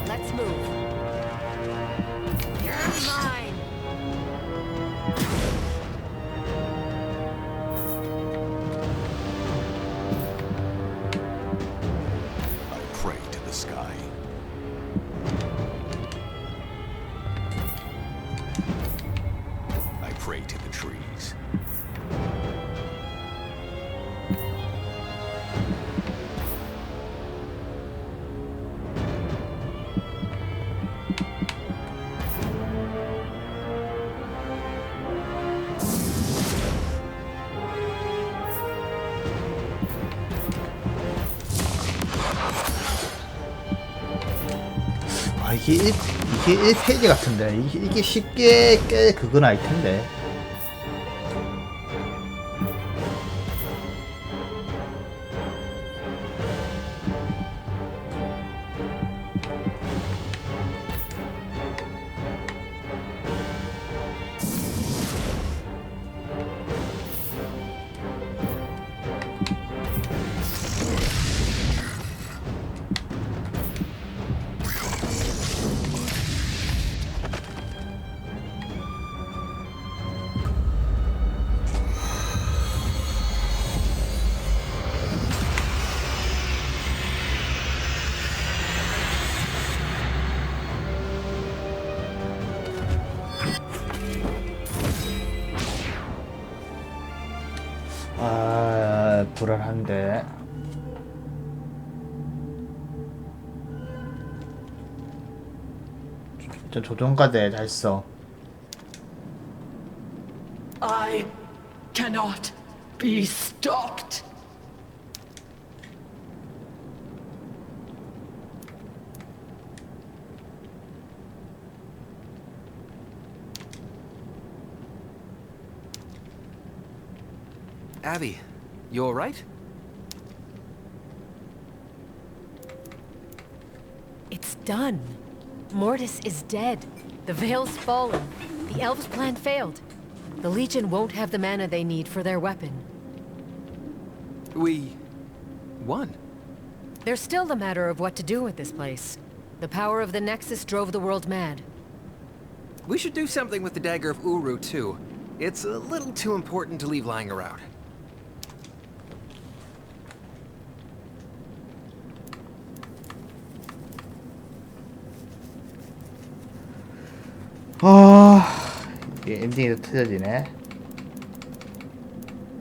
Let's move. You're mine. I pray to the sky. I pray to the trees. 이게 1페이지 같은데 이게 쉽게 깰 그건 아닐 텐데. 불안한데. 저 조종가대 잘 써. I cannot be stopped. Abby, you alright? It's done. Mortis is dead. The Veil's fallen. The Elves' plan failed. The Legion won't have the mana they need for their weapon. We won. There's still the matter of what to do with this place. The power of the Nexus drove the world mad. We should do something with the Dagger of Uru, too. It's a little too important to leave lying around. 이게 엔딩이 틀려지네.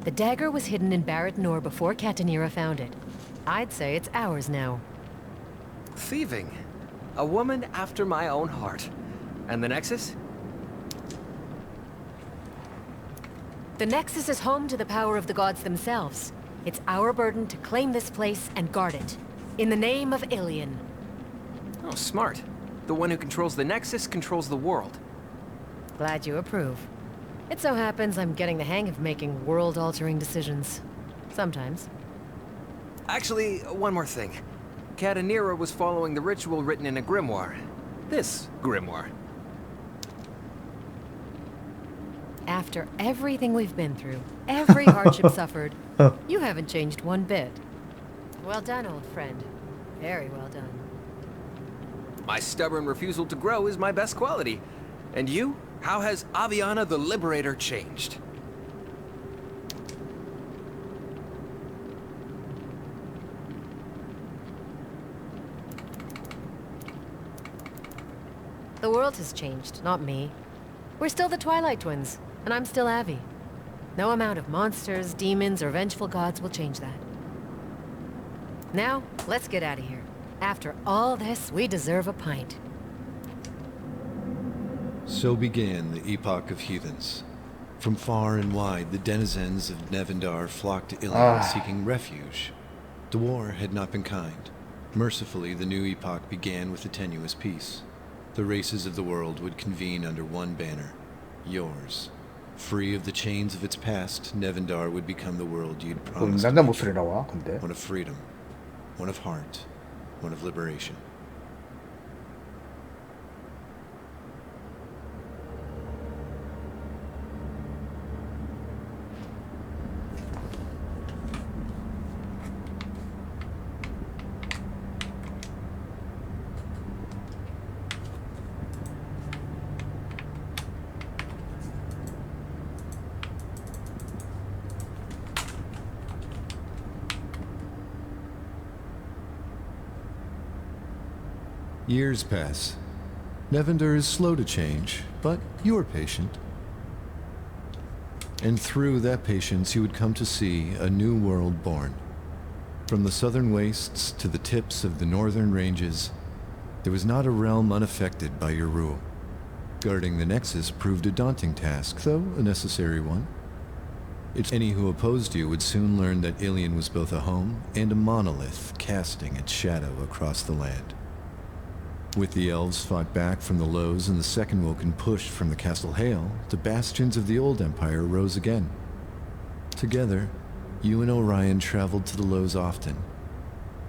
The dagger was hidden in Barad Nur before Catanera found it. I'd say it's ours now. Thieving. A woman after my own heart. And the Nexus? The Nexus is home to the power of the gods themselves. It's our burden to claim this place and guard it. In the name of Ilion. Oh, smart. The one who controls the Nexus controls the world. Glad you approve. It so happens I'm getting the hang of making world-altering decisions. Sometimes. Actually, one more thing. Catanera was following the ritual written in a grimoire. This grimoire. After everything we've been through, every hardship suffered, you haven't changed one bit. Well done, old friend. Very well done. My stubborn refusal to grow is my best quality. And you? How has Aviana the Liberator changed? The world has changed, not me. We're still the Twilight Twins, and I'm still Avi. No amount of monsters, demons, or vengeful gods will change that. Now, let's get out of here. After all this, we deserve a pint. So began the Epoch of Heathens. From far and wide, the denizens of Nevendar flocked to Ilion seeking refuge. The war had not been kind. Mercifully, the new epoch began with a tenuous peace. The races of the world would convene under one banner, yours. Free of the chains of its past, Nevendar would become the world you'd promised. 남자 목소리 나와, 근데. One of freedom, one of heart, one of liberation. Years pass. Nevendar is slow to change, but you're patient. And through that patience, you would come to see a new world born. From the southern wastes to the tips of the northern ranges, there was not a realm unaffected by your rule. Guarding the Nexus proved a daunting task, though a necessary one. Any who opposed you would soon learn that Ilion was both a home and a monolith casting its shadow across the land. With the elves fought back from the Lows and the Second Woken pushed from the Castle Hale, the bastions of the old empire rose again. Together, you and Orion traveled to the Lows often,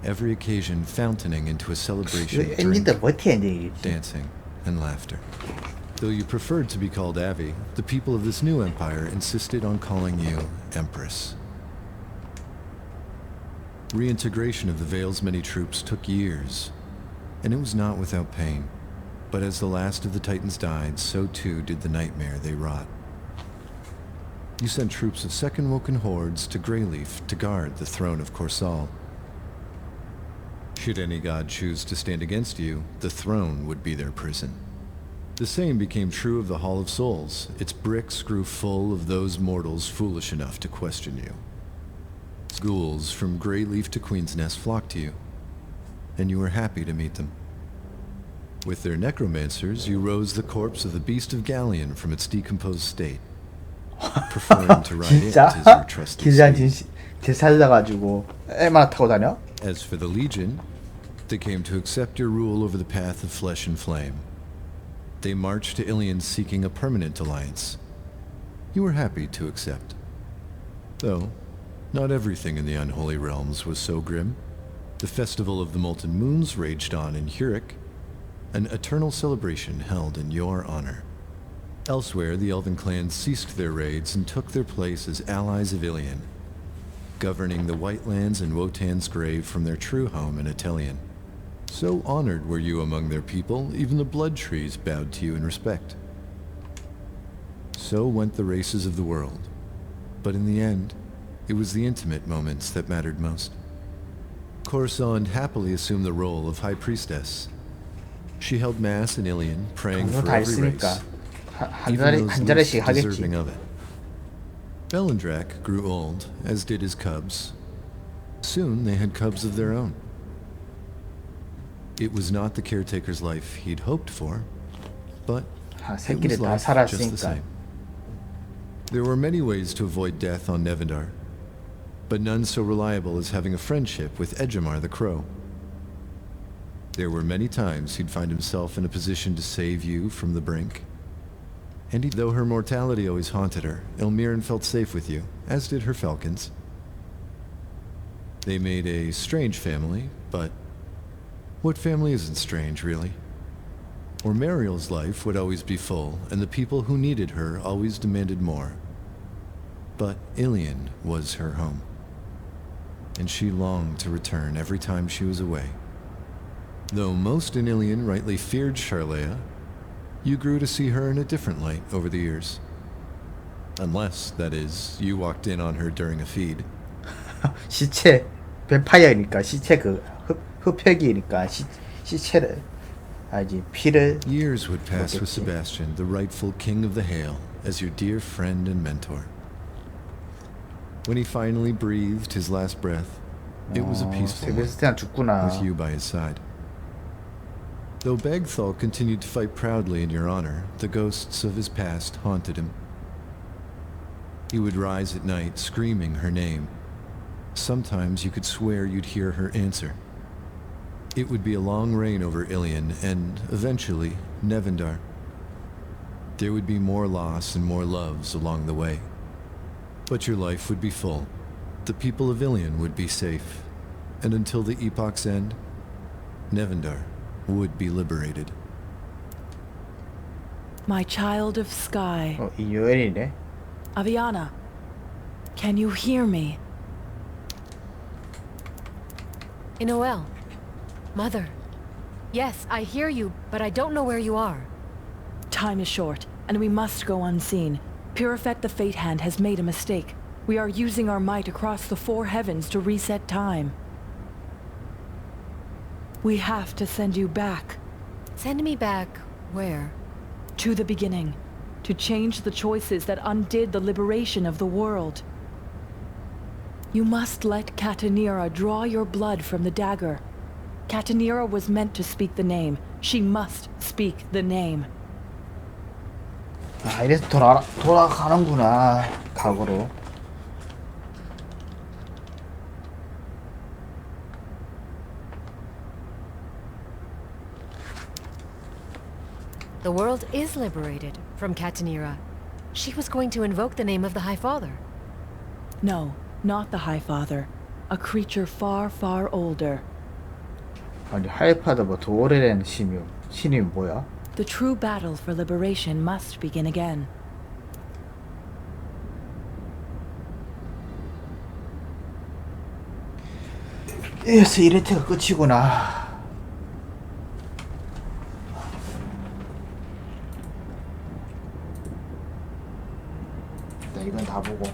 every occasion fountaining into a celebration of drink, dancing, and laughter. Though you preferred to be called Avi, the people of this new empire insisted on calling you Empress. Reintegration of the Vale's many troops took years, and it was not without pain. But as the last of the Titans died, so too did the nightmare they wrought. You sent troops of Second Woken hordes to Greyleaf to guard the throne of Corsal. Should any god choose to stand against you, the throne would be their prison. The same became true of the Hall of Souls. Its bricks grew full of those mortals foolish enough to question you. Ghouls from Greyleaf to Queen's Nest flocked to you, and you were happy to meet them. With their necromancers, you rose the corpse of the beast of Galleon from its decomposed state, preferring to ride it as your trusted steed. As for the Legion, they came to accept your rule over the path of flesh and flame. They marched to Ilion seeking a permanent alliance. You were happy to accept. Though, not everything in the Unholy Realms was so grim. The Festival of the Molten Moons raged on in Huric, an eternal celebration held in your honor. Elsewhere, the Elven clans ceased their raids and took their place as allies of Ilion, governing the Whitelands and Wotan's grave from their true home in Atelian. So honored were you among their people, even the blood trees bowed to you in respect. So went the races of the world. But in the end, it was the intimate moments that mattered most. Coruscant happily assumed the role of High Priestess. She held mass in Ilion, praying for every race, even those least deserving of it. Belendrak grew old, as did his cubs. Soon they had cubs of their own. It was not the caretaker's life he'd hoped for, but it was life just the same. There were many ways to avoid death on Nevendar, but none so reliable as having a friendship with Edgemar the Crow. There were many times he'd find himself in a position to save you from the brink. And though her mortality always haunted her, Elmiran felt safe with you, as did her falcons. They made a strange family, but what family isn't strange, really? Or Mariel's life would always be full, and the people who needed her always demanded more. But Ilion was her home, and she longed to return every time she was away. Though most in Ilion rightly feared Charlea, you grew to see her in a different light over the years. Unless, that is, you walked in on her during a feed. 시체, 뱀파이어니까 시체 흡혈귀니까 시체를 알지 피를. Years would pass with Sebastian, the rightful king of the Hale, as your dear friend and mentor. When he finally breathed his last breath, it was a peaceful one, with you by his side. Though Bagthal continued to fight proudly in your honor, the ghosts of his past haunted him. He would rise at night, screaming her name. Sometimes you could swear you'd hear her answer. It would be a long reign over Ilion, and, eventually, Nevendar. There would be more loss and more loves along the way. But your life would be full. The people of Ilion would be safe. And until the epoch's end, Nevendar would be liberated. My child of sky. 이유엘이네. Aviana, can you hear me? Inoel. Mother. Yes, I hear you, but I don't know where you are. Time is short, and we must go unseen. Purifet the Fate Hand has made a mistake. We are using our might across the four heavens to reset time. We have to send you back. Send me back where? To the beginning. To change the choices that undid the liberation of the world. You must let Catanira draw your blood from the dagger. Catanira was meant to speak the name. She must speak the name. 아, 이래서 돌아가는구나, 과거로. The world is liberated from Catanera. She was going to invoke the name of the High Father. No, not the High Father. A creature far, far older. 아니 하이파더보다 더 오래된 신이 뭐야? The true battle for liberation must begin again. 이래서 이벤트가 끝이구나. 일단 이건 다 보고.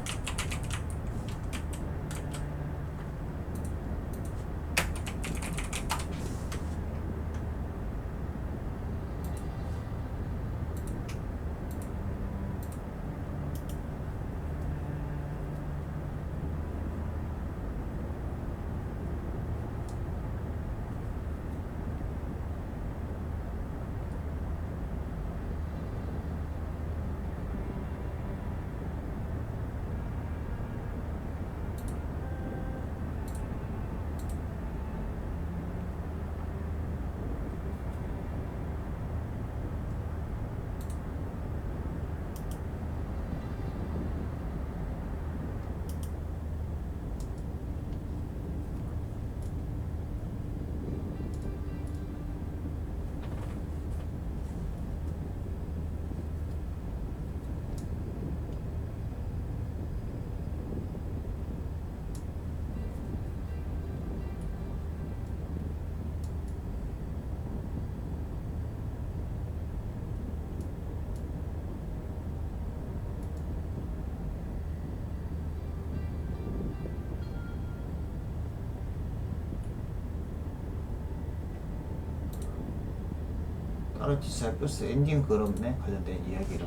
다른 디사이플스 엔딩 그렇네 관련된 이야기로.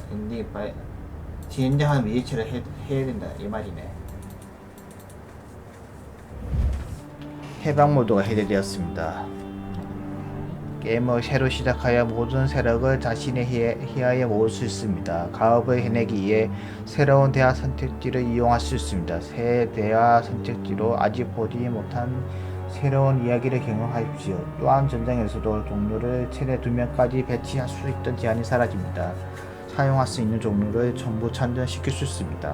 엔딩 빨리 진행하는 위치를 해야 된다 이 말이네. 해방 모드가 해제되었습니다. 게임을 새로 시작하여 모든 세력을 자신의 희하에 모을 수 있습니다. 가업을 해내기 위해 새로운 대화 선택지를 이용할 수 있습니다. 새 대화 선택지로 아직 보지 못한 새로운 이야기를 경험하십시오. 또한 전장에서도 종류를 최대 2명까지 배치할 수 있던 제한이 사라집니다. 사용할 수 있는 종류를 전부 찬전시킬 수 있습니다.